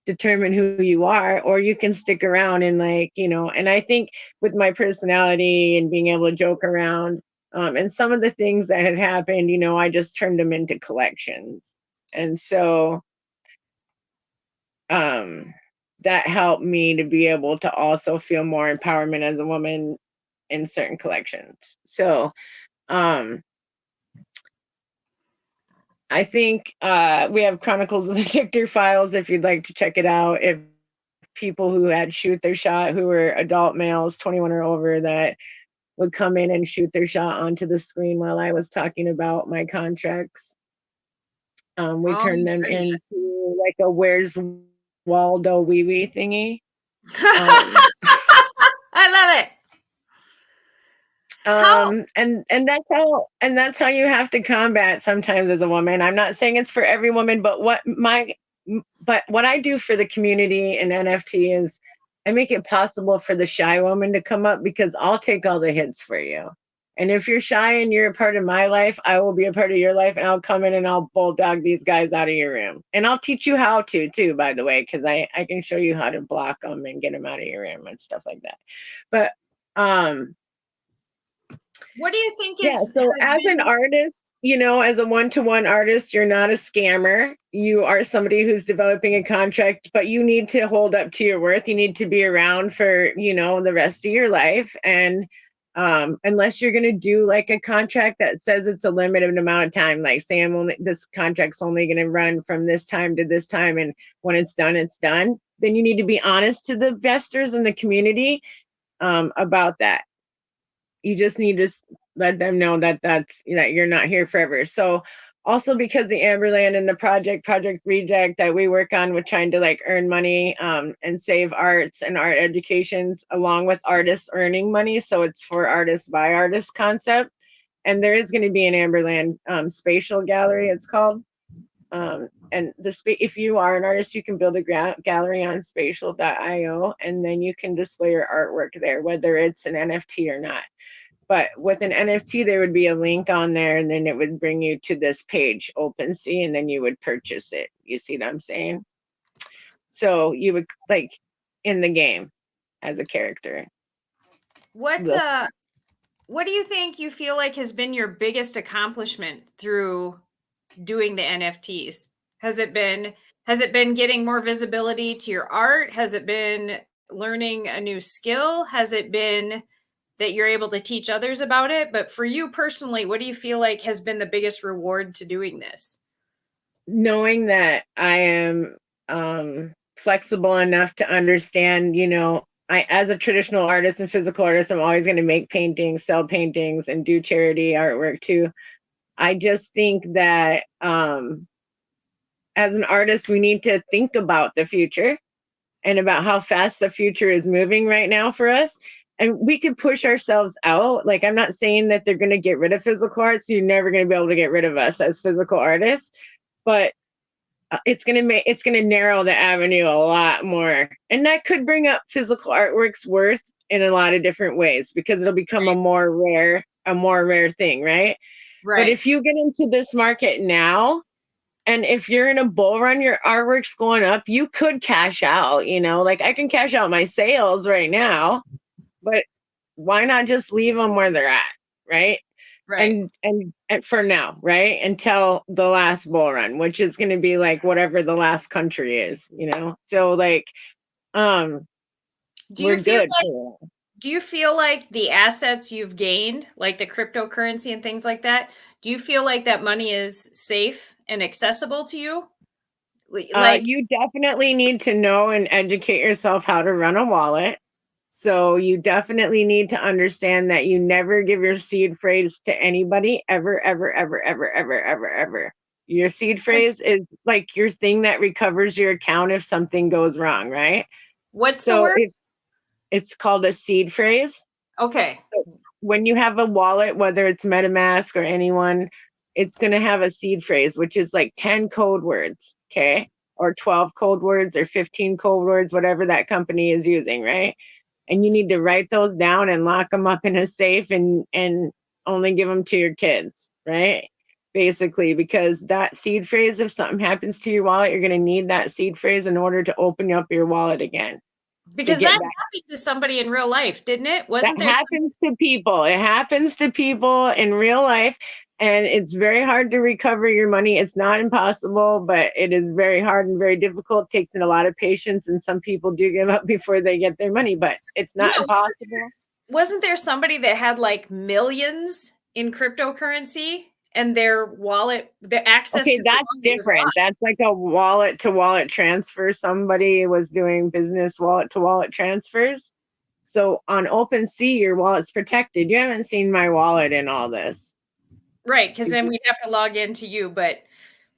determine who you are, or you can stick around and, like, and I think with my personality and being able to joke around, and some of the things that had happened, I just turned them into collections. And so that helped me to be able to also feel more empowerment as a woman in certain collections. So I think we have Chronicles of the Victor Files if you'd like to check it out. If people who had shoot their shot, who were adult males, 21 or over, that would come in and shoot their shot onto the screen while I was talking about my contracts. We Oh turned them goodness. into like a Where's Waldo wee wee thingy. Um, I love it. How And that's how you have to combat sometimes as a woman. I'm not saying it's for every woman, but what I do for the community in NFT is I make it possible for the shy woman to come up, because I'll take all the hits for you. And if you're shy and you're a part of my life, I will be a part of your life, and I'll come in and I'll bulldog these guys out of your room. And I'll teach you how to too, by the way, because I can show you how to block them and get them out of your room and stuff like that. But what do you think yeah, is so has as an been artist, as a one-to-one artist, you're not a scammer. You are somebody who's developing a contract, but you need to hold up to your worth. You need to be around for, the rest of your life. And unless you're going to do like a contract that says it's a limited amount of time, like say this contract's only going to run from this time to this time, and when it's done, then you need to be honest to the investors and the community about that. You just need to let them know that you're not here forever. So also, because the Amberland and the project Reject that we work on with trying to like earn money and save arts and art educations along with artists earning money, so it's for artists by artists concept. And there is going to be an Amberland spatial gallery, it's called. And if you are an artist, you can build a gallery on spatial.io, and then you can display your artwork there, whether it's an NFT or not. But with an NFT, there would be a link on there, and then it would bring you to this page, OpenSea, and then you would purchase it. You see what I'm saying? So you would like in the game as a character. what what do you feel like has been your biggest accomplishment through doing the NFTs? Has it been getting more visibility to your art? Has it been learning a new skill? Has it been that you're able to teach others about it? But for you personally, what do you feel like has been the biggest reward to doing this? Knowing that I am flexible enough to understand, as a traditional artist and physical artist, I'm always going to make paintings, sell paintings, and do charity artwork too. I just think that as an artist, we need to think about the future and about how fast the future is moving right now for us. And we could push ourselves out. Like, I'm not saying that they're going to get rid of physical arts. You're never going to be able to get rid of us as physical artists, but it's going to narrow the avenue a lot more. And that could bring up physical artwork's worth in a lot of different ways, because it'll become a more rare thing, right? But if you get into this market now, and if you're in a bull run, your artwork's going up, you could cash out, like I can cash out my sales right now, but why not just leave them where they're at, right? Right. And for now, right? Until the last bull run, which is going to be like whatever the last country is, So like, Do we're you feel good. like do you feel like the assets you've gained, like the cryptocurrency and things like that, do you feel like that money is safe and accessible to you? Like, You definitely need to know and educate yourself how to run a wallet. So you definitely need to understand that you never give your seed phrase to anybody ever, ever, ever, ever, ever, ever, ever. Your seed phrase is like your thing that recovers your account if something goes wrong, right? What's the So word? it's called a seed phrase. Okay. When you have a wallet, whether it's MetaMask or anyone, it's going to have a seed phrase, which is like 10 code words, okay? Or 12 code words or 15 code words, whatever that company is using, right? And you need to write those down and lock them up in a safe and only give them to your kids, right? Basically, because that seed phrase, if something happens to your wallet, you're going to need that seed phrase in order to open up your wallet again. Because get that back. happened to somebody in real life, didn't it? That Wasn't there? happens to people. It happens to people in real life, and it's very hard to recover your money. It's not impossible, but it is very hard and very difficult. It takes a lot of patience, and some people do give up before they get their money, but it's not impossible. Wasn't there somebody that had like millions in cryptocurrency and their wallet, the access Okay, to that's different. That's like a wallet to wallet transfer. Somebody was doing business wallet to wallet transfers. So on OpenSea, your wallet's protected. You haven't seen my wallet in all this. Right, because then we'd have to log into you, but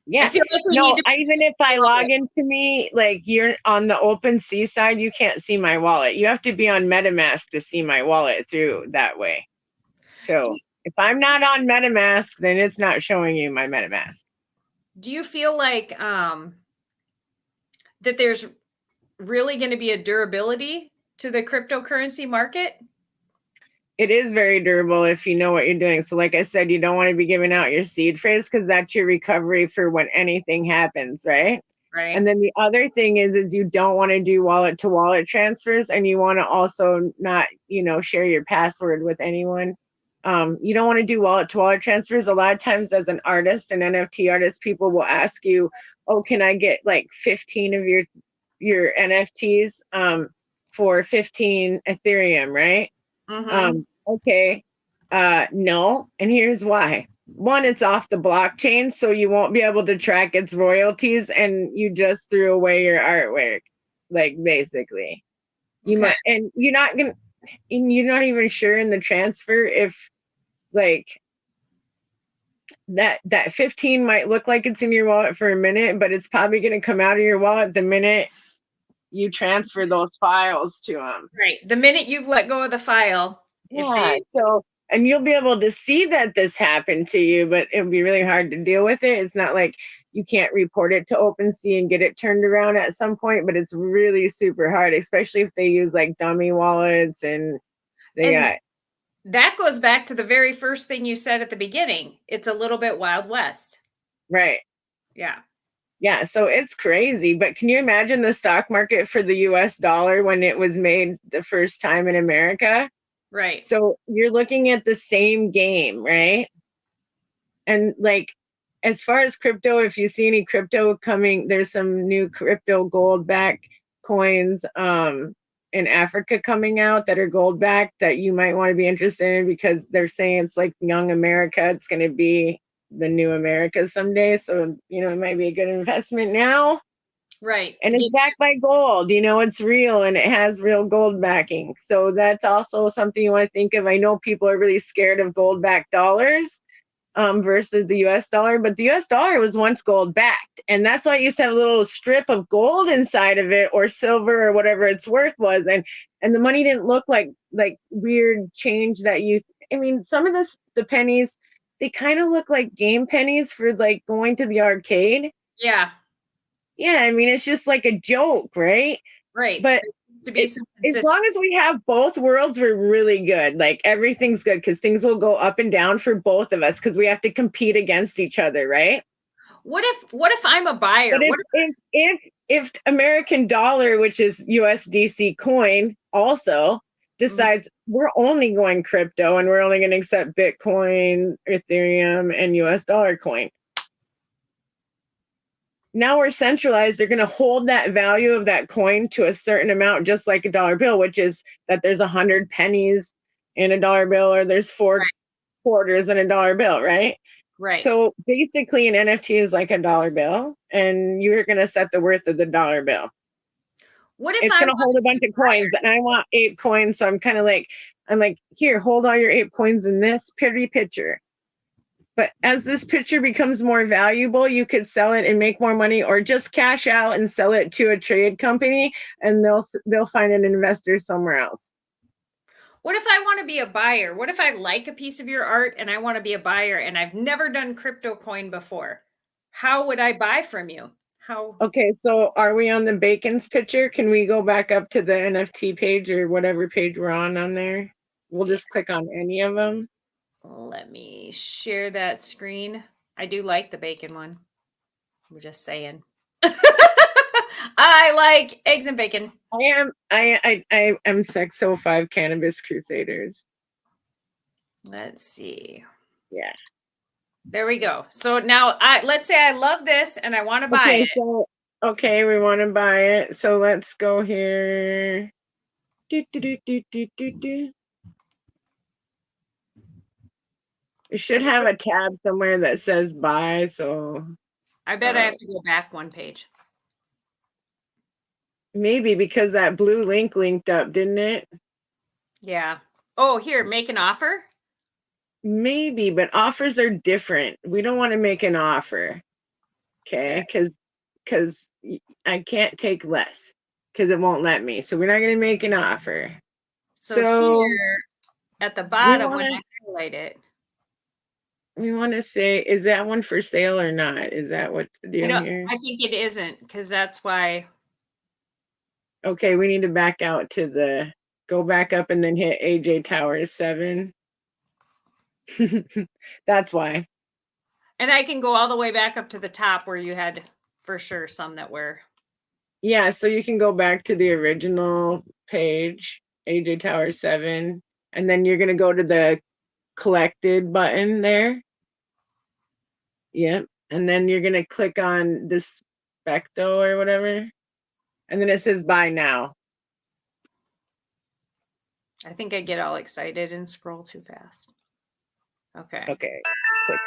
yeah, I feel like we need to even if I log into me, like you're on the OpenSea side, you can't see my wallet. You have to be on MetaMask to see my wallet through that way. So if I'm not on MetaMask, then it's not showing you my MetaMask. Do you feel like that there's really going to be a durability to the cryptocurrency market? It is very durable if you know what you're doing. So like I said, you don't want to be giving out your seed phrase because that's your recovery for when anything happens, right? Right. And then the other thing is you don't want to do wallet to wallet transfers, and you want to also not, share your password with anyone. You don't want to do wallet to wallet transfers. A lot of times as an artist, an NFT artist, people will ask you, oh, can I get like 15 of your NFTs for 15 Ethereum, right? Mm-hmm. Okay. No. And here's why. One, it's off the blockchain, so you won't be able to track its royalties, and you just threw away your artwork. Like basically. You might, and you're not even sure in the transfer if like that 15 might look like it's in your wallet for a minute, but it's probably going to come out of your wallet the minute you transfer those files to them. Right. The minute you've let go of the file. Yeah. So, and you'll be able to see that this happened to you, but it'll be really hard to deal with it. It's not like you can't report it to OpenSea and get it turned around at some point, but it's really super hard, especially if they use like dummy wallets and that goes back to the very first thing you said at the beginning. It's a little bit Wild West. Right. Yeah. Yeah, so it's crazy, but can you imagine the stock market for the US dollar when it was made the first time in America? Right. So you're looking at the same game, right? And like, as far as crypto, if you see any crypto coming, there's some new crypto gold backed coins in Africa coming out that are gold backed that you might want to be interested in because they're saying it's like young America. It's going to be the new America someday. So, it might be a good investment now. Right. And it's backed by gold, it's real and it has real gold backing. So that's also something you want to think of. I know people are really scared of gold backed dollars versus the US dollar, but the US dollar was once gold backed. And that's why it used to have a little strip of gold inside of it or silver or whatever its worth was. And the money didn't look like weird change that some of the pennies, they kind of look like game pennies for like going to the arcade. Yeah. Yeah, it's just like a joke, right? Right. But as long as we have both worlds, we're really good. Like everything's good because things will go up and down for both of us because we have to compete against each other, right? What if I'm a buyer? But if American dollar, which is USDC coin, also decides we're only going crypto and we're only going to accept Bitcoin, Ethereum, and US dollar coin. Now we're centralized. They're going to hold that value of that coin to a certain amount, just like a dollar bill, which is that there's 100 pennies in a dollar bill or there's 4 quarters in a dollar bill, right? Right. So basically an NFT is like a dollar bill and you're going to set the worth of the dollar bill. What if It's I gonna want hold to a be bunch a of coins, buyer? and I want 8 coins. So I'm like, here, hold all your 8 coins in this pretty picture. But as this picture becomes more valuable, you could sell it and make more money, or just cash out and sell it to a trade company, and they'll find an investor somewhere else. What if I want to be a buyer? What if I like a piece of your art and I want to be a buyer and I've never done crypto coin before? How would I buy from you? How? Okay, so are we on the Bacon's picture? Can we go back up to the NFT page or whatever page we're on there? We'll just click on any of them. Let me share that screen. I do like the bacon one. I'm just saying. I like eggs and bacon. I am Sex05 Cannabis Crusaders. Let's see. Yeah. There we go. So now let's say I love this and I want to buy it. So okay, we want to buy it. So let's go here. Do, do, do, do, do, do, do. It should have a tab somewhere that says buy. So I bet I have to go back one page. maybe because that blue link linked up, didn't it? Yeah. Oh, here, make an offer. Maybe, but offers are different. We don't want to make an offer. Okay, because I can't take less because it won't let me. So we're not going to make an offer. So here at the bottom when I highlight it, we want to say, is that one for sale or not? Is that what's the deal here? I think it isn't because that's why. Okay, we need to back out to go back up and then hit AJ Towers 7. That's why. And I can go all the way back up to the top where you had for sure some that were. Yeah, so you can go back to the original page, AJ Towers 7, and then you're going to go to the collected button there. Yep. And then you're going to click on this Specto or whatever. And then it says buy now. I think I get all excited and scroll too fast. Okay. Okay. Click.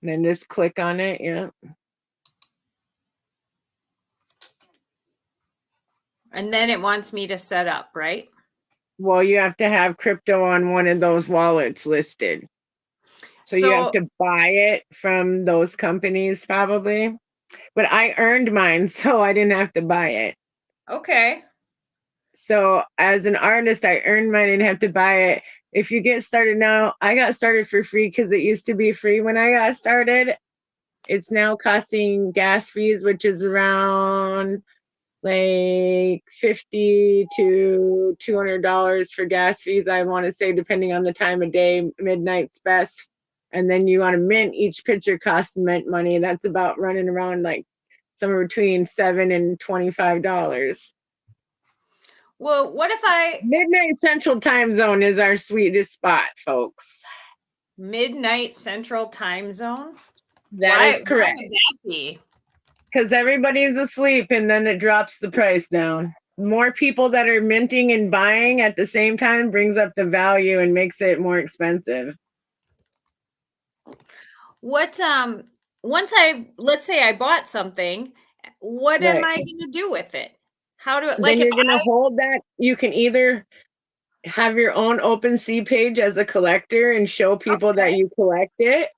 And then just click on it. Yeah. And then it wants me to set up, right? Well, you have to have crypto on one of those wallets listed. So you have to buy it from those companies probably. But I earned mine, so I didn't have to buy it. Okay. So as an artist, I earned mine and have to buy it. If you get started now, I got started for free because it used to be free when I got started. It's now costing gas fees, which is around like $50 to $200 for gas fees. I want to say, depending on the time of day, midnight's best. And then you want to mint, each picture costs mint money. That's about running around like somewhere between $7 and $25. Well, what if I Midnight Central Time Zone is our sweetest spot, folks. midnight Central Time Zone? That is correct. Why would that be? Because everybody's asleep and then it drops the price down. More people that are minting and buying at the same time brings up the value and makes it more expensive. What let's say I bought something, what am I going to do with it? How do it Then you're going to hold that. You can either have your own OpenSea page as a collector and show people that you collect it,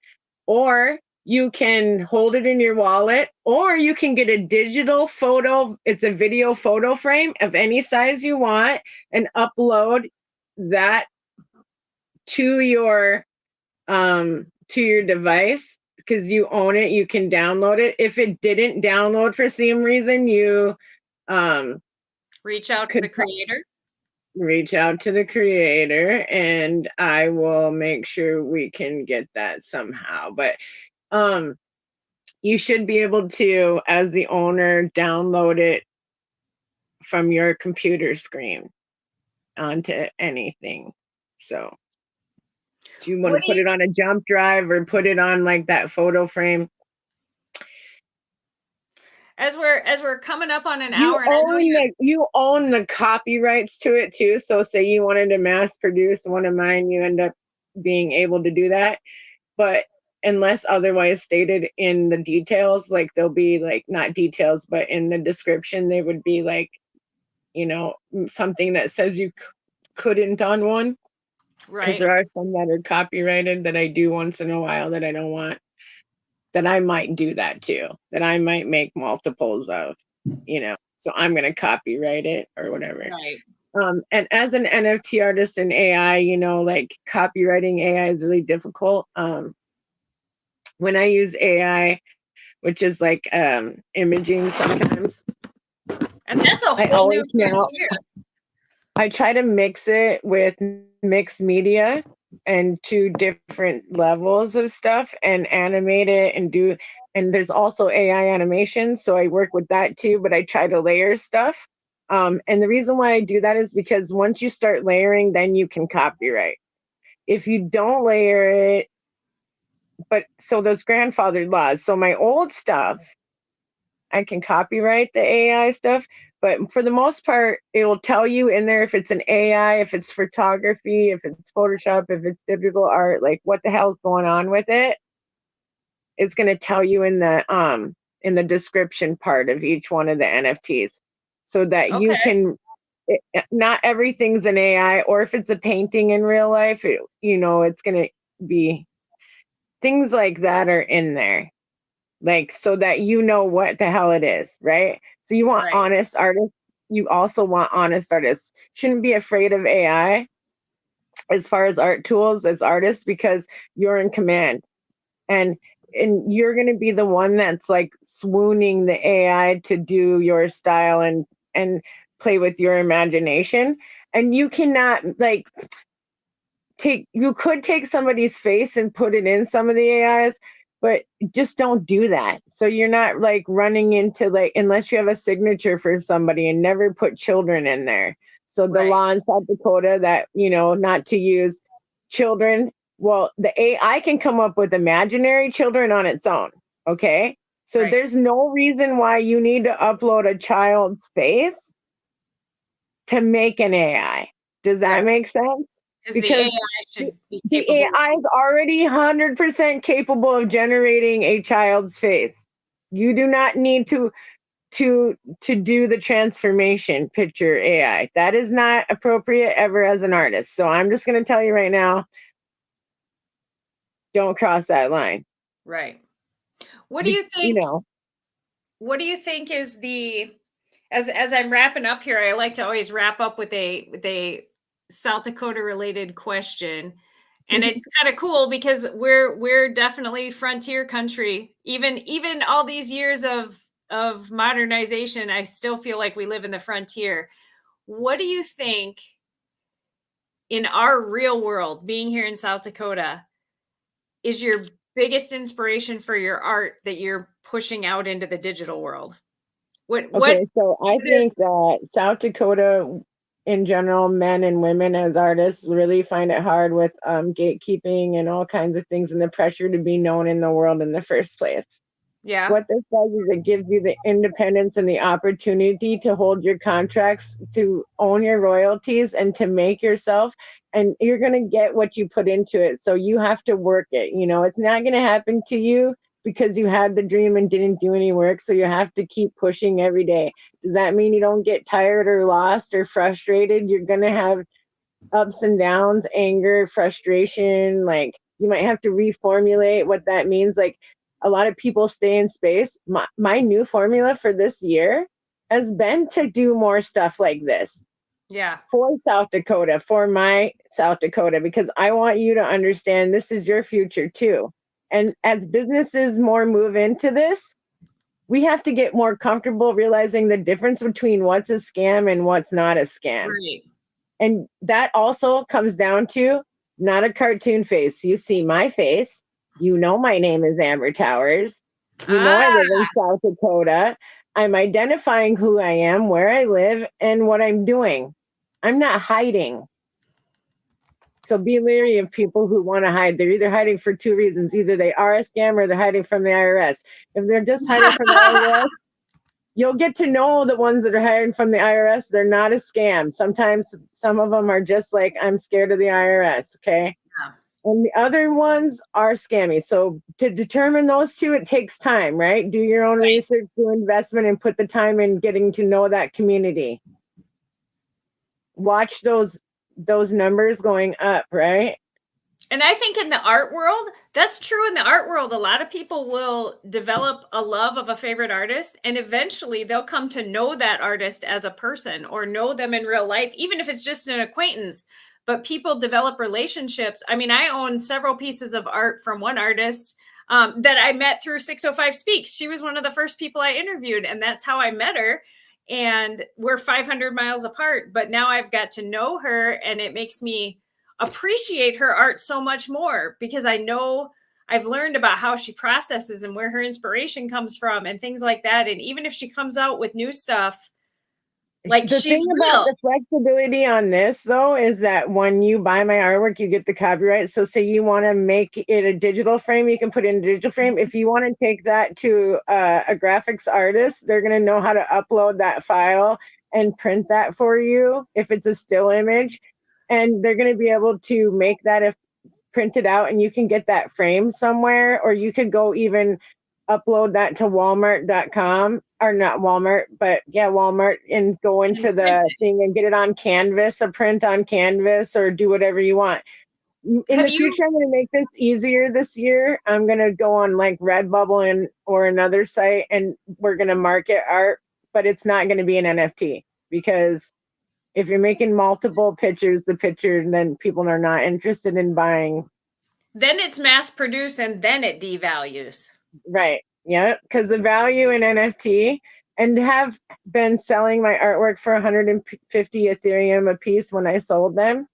or you can hold it in your wallet, or you can get a digital photo. It's a video photo frame of any size you want and upload that to your device because you own it. You can download it. If it didn't download for some reason, you reach out to the creator. Reach out to the creator and I will make sure we can get that somehow. But you should be able to, as the owner, download it from your computer screen onto anything. So do you want to put it on a jump drive or put it on like that photo frame? As we're coming up on an hour, you own the copyrights to it too. So say you wanted to mass produce one of mine, you end up being able to do that. But unless otherwise stated in the details, like there'll be like not details, but in the description, they would be like, you know, something that says you couldn't on one. Because Right. there are some that are copyrighted that I do once in a while that I don't want, that I might do that too, that I might make multiples of, you know, so I'm going to copyright it or whatever. Right. And as an NFT artist in AI, you know, like copywriting AI is really difficult. When I use AI, which is like imaging sometimes, And that's a I whole new always now, frontier. I try to mix it with mixed media and two different levels of stuff and animate it and do, and there's also AI animation. So I work with that too, but I try to layer stuff. And the reason why I do that is because once you start layering, then you can copyright. If you don't layer it, but so those grandfathered laws. So my old stuff, I can copyright the AI stuff, but for the most part, it will tell you in there if it's an AI, if it's photography, if it's Photoshop, if it's digital art, like what the hell's going on with it. It's going to tell you in the description part of each one of the NFTs, so that you Okay. can. Not everything's an AI, or if it's a painting in real life, you know, it's going to be things like that are in there, like so that you know what the hell it is, right? So you want Right. honest artists. You also want honest artists. Shouldn't be afraid of AI as far as art tools as artists, because you're in command, and you're going to be the one that's like swooning the AI to do your style and play with your imagination. And you cannot like you could take somebody's face and put it in some of the AIs, but just don't do that. So you're not like running into like, unless you have a signature for somebody, and never put children in there. So the Right. law in South Dakota that, you know, not to use children. Well, the AI can come up with imaginary children on its own. Okay. So Right. there's no reason why you need to upload a child's face to make an AI. Does that Right. make sense? Because the Because AI should be the capable. AI is already 100% capable of generating a child's face. You do not need to do the transformation picture AI. That is not appropriate ever as an artist. So I'm just going to tell you right now, don't cross that line. Right. What do you You think? know, What do you think is the, as I'm wrapping up here, I like to always wrap up with a South Dakota related question. And it's kind of cool because we're definitely frontier country. Even all these years of modernization, I still feel like we live in the frontier. What do you think in our real world, being here in South Dakota, is your biggest inspiration for your art that you're pushing out into the digital world? What okay, so I is, think that South Dakota in general, men and women as artists really find it hard with gatekeeping and all kinds of things and the pressure to be known in the world in the first place. yeah, What this does is it gives you the independence and the opportunity to hold your contracts, to own your royalties, and to make yourself. And you're going to get what you put into it. So you have to work it. You know, it's not going to happen to you because you had the dream and didn't do any work. So you have to keep pushing every day. Does that mean you don't get tired or lost or frustrated? You're going to have ups and downs, anger, frustration. Like you might have to reformulate what that means. Like a lot of people stay in space. My new formula for this year has been to do more stuff like this yeah, for South Dakota, for my South Dakota, because I want you to understand this is your future too. And as businesses more move into this, we have to get more comfortable realizing the difference between what's a scam and what's not a scam. right. And that also comes down to not a cartoon face. You see my face. You know my name is Amber Towers. You know I live Ah, in South Dakota. I'm identifying who I am, where I live, and what I'm doing. I'm not hiding. So be leery of people who want to hide. They're either hiding for two reasons. Either they are a scam or they're hiding from the IRS. If they're just hiding from the IRS, you'll get to know the ones that are hiring from the IRS. They're not a scam. Sometimes some of them are just like, I'm scared of the IRS. Okay. And the other ones are scammy. So to determine those two, it takes time, right? Do your own research, do investment, and put the time in getting to know that community. Watch those numbers going up, right? And I think in the art world, that's true. In the art world, a lot of people will develop a love of a favorite artist, and eventually they'll come to know that artist as a person or know them in real life, even if it's just an acquaintance. But people develop relationships. I mean, I own several pieces of art from one artist that I met through 605 Speaks. She was one of the first people I interviewed, and that's how I met her. And we're 500 miles apart, but now I've got to know her, and it makes me appreciate her art so much more because I know I've learned about how she processes and where her inspiration comes from and things like that. And even if she comes out with new stuff, like The she's thing real. about the flexibility on this, though, is that when you buy my artwork, you get the copyright. So, say you want to make it a digital frame, you can put it in a digital frame. If you want to take that to a graphics artist, they're going to know how to upload that file and print that for you if it's a still image. And they're going to be able to make that if printed out, and you can get that frame somewhere, or you could go even upload that to walmart.com, or not Walmart, but yeah, Walmart, and go into the thing and get it on canvas, a print on canvas, or do whatever you want. In the future, I'm going to make this easier this year. I'm going to go on like Redbubble and or another site, and we're going to market art, but it's not going to be an NFT, because if you're making multiple pictures, then people are not interested in buying. Then it's mass produced and then it devalues. Right. Yeah. Because the value in NFT, and have been selling my artwork for 150 Ethereum a piece when I sold them,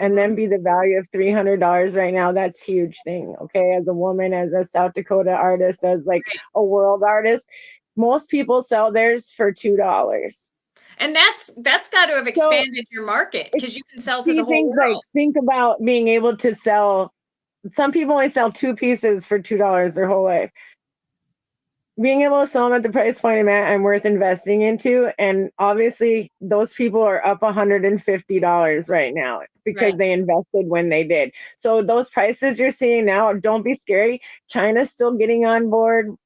and then be the value of $300 right now. That's a huge thing. Okay. As a woman, as a South Dakota artist, as like a world artist, most people sell theirs for $2. And that's got to have expanded your market because you can sell to the whole world. Like, think about being able to sell. Some people only sell 2 pieces for $2 their whole life. Being able to sell them at the price point I'm worth investing into, and obviously those people are up $150 right now because they invested when they did. So those prices you're seeing now, don't be scary. China's still getting on board.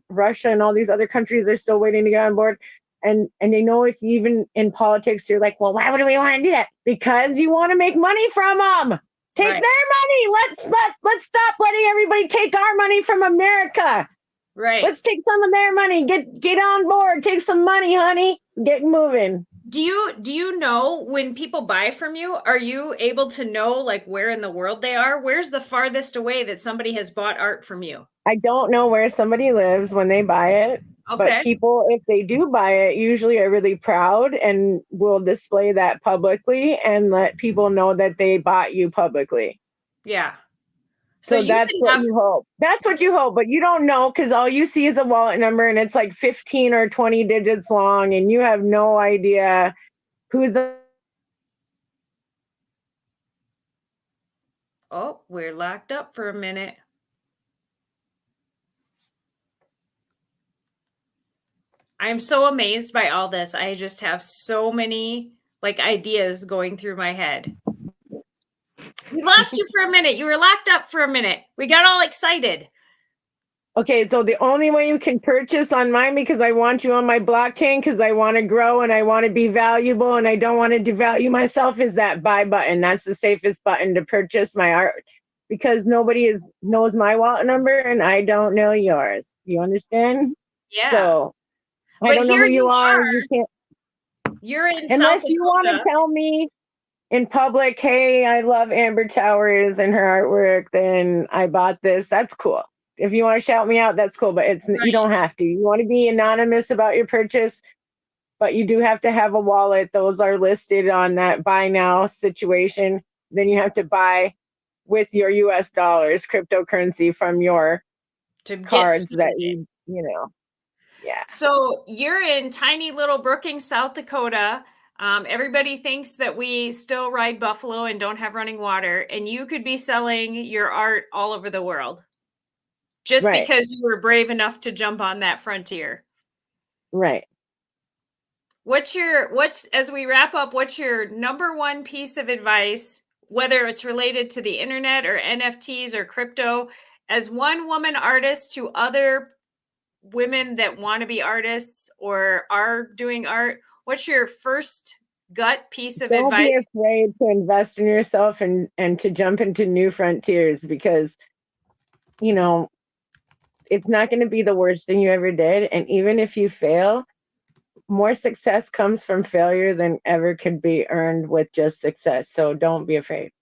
Russia and all these other countries are still waiting to get on board. And they know, if even in politics, you're like, well, why would we want to do that? Because you want to make money from them. Take their money. Let's stop letting everybody take our money from America. Right. Let's take some of their money. Get on board. Take some money, honey. Get moving. Do you know when people buy from you, are you able to know like where in the world they are? Where's the farthest away that somebody has bought art from you? I don't know where somebody lives when they buy it. Okay. But people, if they do buy it, usually are really proud and will display that publicly and let people know that they bought you publicly. Yeah. So that's what you hope. That's what you hope, but you don't know, because all you see is a wallet number, and it's like 15 or 20 digits long, and you have no idea who's. Oh, we're locked up for a minute. I'm so amazed by all this. I just have so many like ideas going through my head. We lost you for a minute. You were locked up for a minute. We got all excited. Okay, so the only way you can purchase on mine, because I want you on my blockchain, because I want to grow and I want to be valuable and I don't want to devalue myself, is that buy button. That's the safest button to purchase my art, because nobody knows my wallet number and I don't know yours. You understand? Yeah. So I don't know who you are. You can't. You're in unless South you want to tell me in public, hey, I love Amber Towers and her artwork, then I bought this. That's cool. If you want to shout me out, that's cool, but you don't have to. You want to be anonymous about your purchase, but you do have to have a wallet. Those are listed on that buy now situation. Then you have to buy with your US dollars, cryptocurrency from your cards that you know. Yeah. So you're in tiny little Brooking, South Dakota. Everybody thinks that we still ride buffalo and don't have running water, and you could be selling your art all over the world just because you were brave enough to jump on that frontier. Right. As we wrap up, what's your number one piece of advice whether it's related to the internet or NFTs or crypto, as one woman artist to other women that want to be artists or are doing art, what's your first gut piece of Don't be advice? afraid to invest in yourself and to jump into new frontiers, because you know it's not going to be the worst thing you ever did. And even if you fail, more success comes from failure than ever could be earned with just success. So don't be afraid.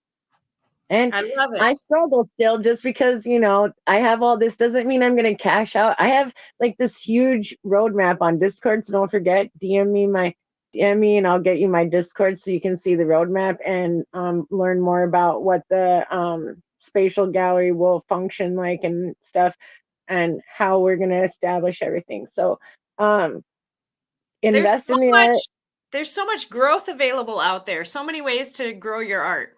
And I love it. I struggle still, just because, I have all this doesn't mean I'm going to cash out. I have like this huge roadmap on Discord. So don't forget, DM me and I'll get you my Discord so you can see the roadmap and learn more about what the spatial gallery will function like and stuff, and how we're going to establish everything. So There's invest so in the much, art. there's so much growth available out there. So many ways to grow your art.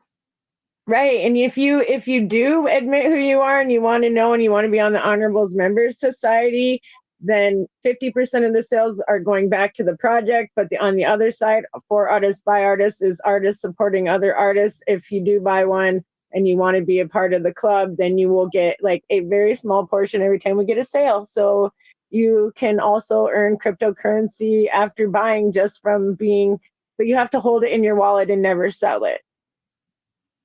Right. And if you do admit who you are and you want to know and you want to be on the Honorables Members Society, then 50% of the sales are going back to the project. But on the other side, for artists by artists, is artists supporting other artists. If you do buy one and you want to be a part of the club, then you will get like a very small portion every time we get a sale. So you can also earn cryptocurrency after buying just from being, but you have to hold it in your wallet and never sell it.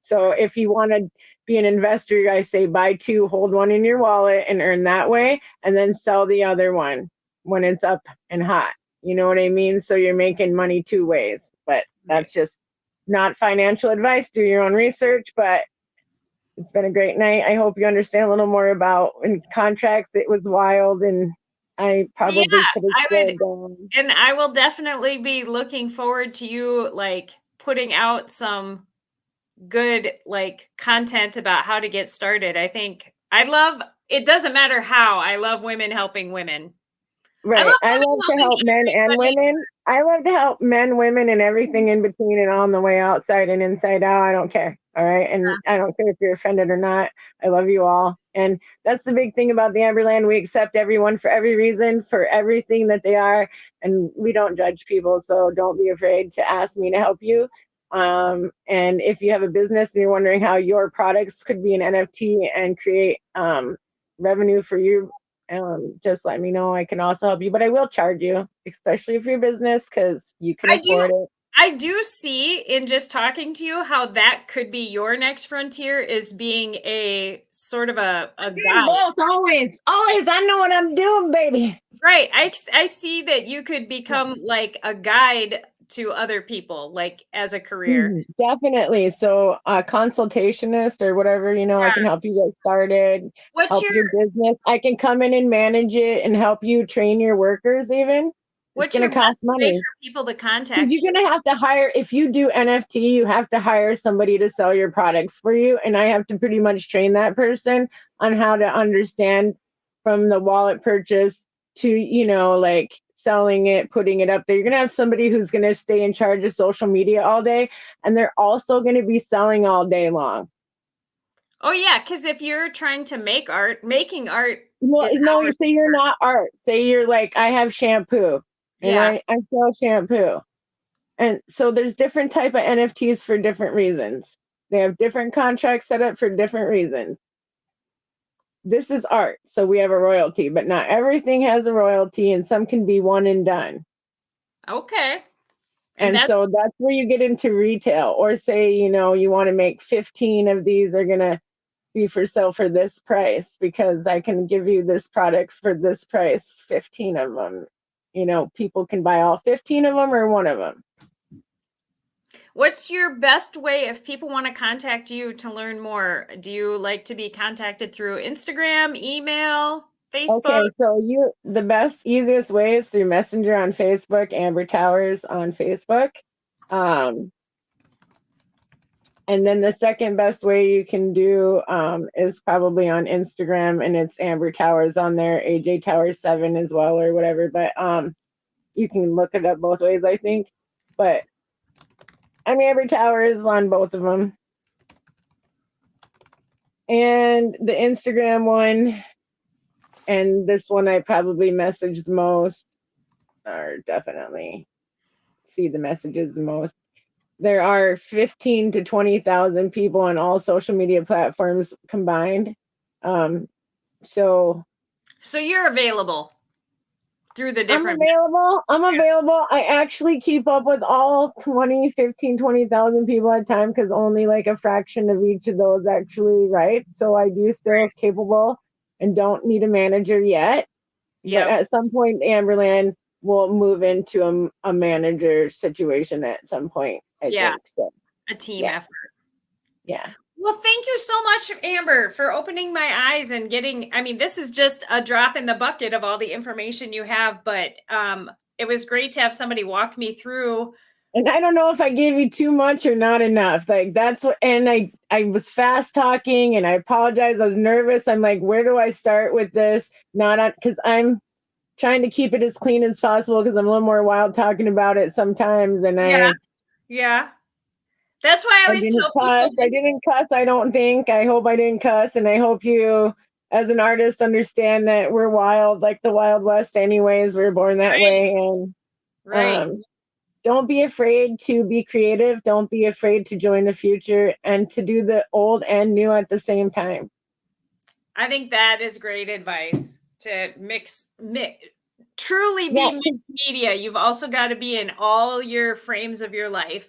So if you want to be an investor, I say buy two, hold one in your wallet and earn that way, and then sell the other one when it's up and hot. You know what I mean? So you're making money two ways, but that's just not financial advice. Do your own research, but it's been a great night. I hope you understand a little more about in contracts. It was wild, and I probably could have slowed down. And I will definitely be looking forward to you like putting out some good like content about how to get started. I think it doesn't matter how. I love women helping women. Right. I love to help men and everybody. women. I love to help men, women, and everything in between and on the way outside and inside out. I don't care. All right. And I don't care if you're offended or not. I love you all. And that's the big thing about the Amberland. We accept everyone for every reason, for everything that they are. And we don't judge people. So don't be afraid to ask me to help you. And if you have a business and you're wondering how your products could be an NFT and create revenue for you, just let me know. I can also help you, but I will charge you, especially for your business, because you can afford it. I do see in just talking to you how that could be your next frontier, is being a sort of a guide. Both, always. I know what I'm doing, baby. Right. I see that you could become like a guide to other people, like as a career. Definitely. So a consultationist or whatever, I can help you get started, help your business. I can come in and manage it and help you train your workers even. It's going to cost money for people to contact you're going to have to hire. If you do NFT, you have to hire somebody to sell your products for you. And I have to pretty much train that person on how to understand from the wallet purchase to, like selling it, putting it up there. You're going to have somebody who's going to stay in charge of social media all day. And they're also going to be selling all day long. Oh yeah, because if you're trying to make art, making art. Well, no, you say you're not art. Say you're like, I have shampoo. And I sell shampoo. And so there's different type of NFTs for different reasons. They have different contracts set up for different reasons. This is art, so we have a royalty, but not everything has a royalty, and some can be one and done. Okay. And so that's where you get into retail, or say, you want to make 15 of these are going to be for sale for this price because I can give you this product for this price, 15 of them. People can buy all 15 of them or one of them. What's your best way if people want to contact you to learn more? Do you like to be contacted through Instagram, email, Facebook? Okay, so the best, easiest way is through Messenger on Facebook, Amber Towers on Facebook. And then the second best way you can do is probably on Instagram, and it's Amber Towers on there, AJ Towers 7 as well, or whatever. But you can look it up both ways, I think. But I'm Amber Towers on both of them. And the Instagram one, and this one I probably message the most, or definitely see the messages the most, there are 15 to 20,000 people on all social media platforms combined. So you're available through the I'm different. available. I actually keep up with all 20, 15, 20,000 people at a time because only like a fraction of each of those actually write. So I do still capable and don't need a manager yet. But Yep. at some point, Amberland will move into a manager situation at some point, I Yeah. think. So, A team yeah. effort. Yeah. Well, thank you so much, Amber, for opening my eyes and getting, I mean, this is just a drop in the bucket of all the information you have, but it was great to have somebody walk me through. And I don't know if I gave you too much or not enough. Like that's what, and I was fast talking and I apologize. I was nervous. I'm like, where do I start with this? Not on, because I'm trying to keep it as clean as possible because I'm a little more wild talking about it sometimes. And Yeah. That's why I I always didn't tell cuss. people. I didn't cuss. I don't think. I hope I didn't cuss. And I hope you, as an artist, understand that we're wild, like the Wild West. Anyways, we're born that way. And Right. don't be afraid to be creative. Don't be afraid to join the future and to do the old and new at the same time. I think that is great advice to truly be mixed media. You've also got to be in all your frames of your life.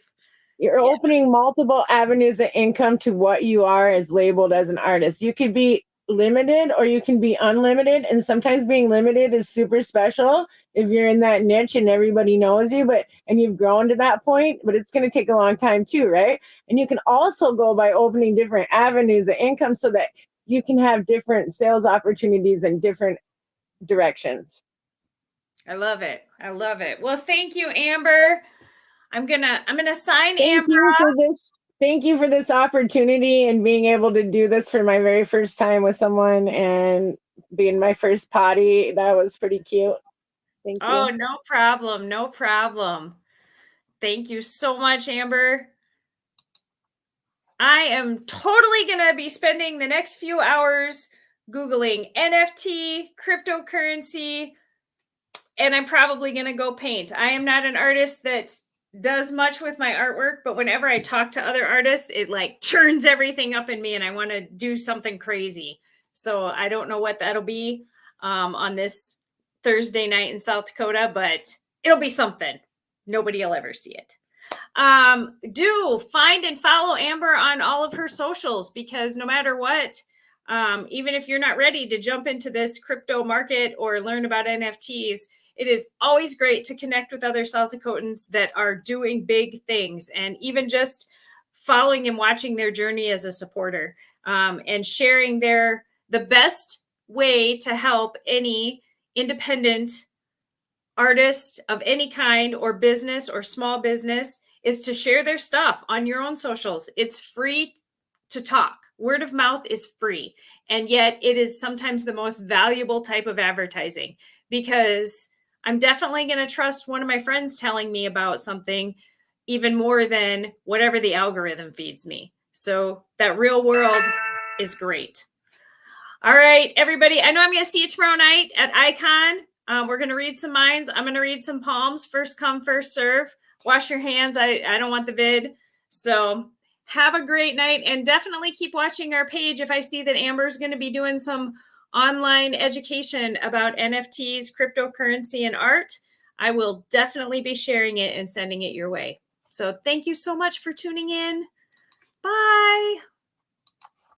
You're opening multiple avenues of income to what you are as labeled as an artist. You could be limited or you can be unlimited. And sometimes being limited is super special if you're in that niche and everybody knows you, and you've grown to that point, but it's going to take a long time too, right? And you can also go by opening different avenues of income so that you can have different sales opportunities in different directions. I love it. I love it. Well, thank you, Amber. I'm gonna sign Amber off. Thank you for this opportunity and being able to do this for my very first time with someone and being my first potty. That was pretty cute. Thank you. Oh, no problem. No problem. Thank you so much, Amber. I am totally going to be spending the next few hours Googling NFT, cryptocurrency, and I'm probably going to go paint. I am not an artist that does much with my artwork, but whenever I talk to other artists, it like churns everything up in me and I want to do something crazy. So I don't know what that'll be on this Thursday night in South Dakota, but it'll be something. Nobody will ever see it. Do find and follow Amber on all of her socials because no matter what, even if you're not ready to jump into this crypto market or learn about NFTs, it is always great to connect with other South Dakotans that are doing big things and even just following and watching their journey as a supporter and sharing the best way to help any independent artist of any kind or business or small business is to share their stuff on your own socials. It's free to talk. Word of mouth is free. And yet it is sometimes the most valuable type of advertising because I'm definitely going to trust one of my friends telling me about something even more than whatever the algorithm feeds me. So that real world is great. All right, everybody. I know I'm going to see you tomorrow night at Icon. We're going to read some minds. I'm going to read some palms. First come, first serve. Wash your hands. I don't want the vid. So have a great night and definitely keep watching our page. If I see that Amber's going to be doing some online education about NFTs, cryptocurrency, and art, I will definitely be sharing it and sending it your way. So thank you so much for tuning in. Bye.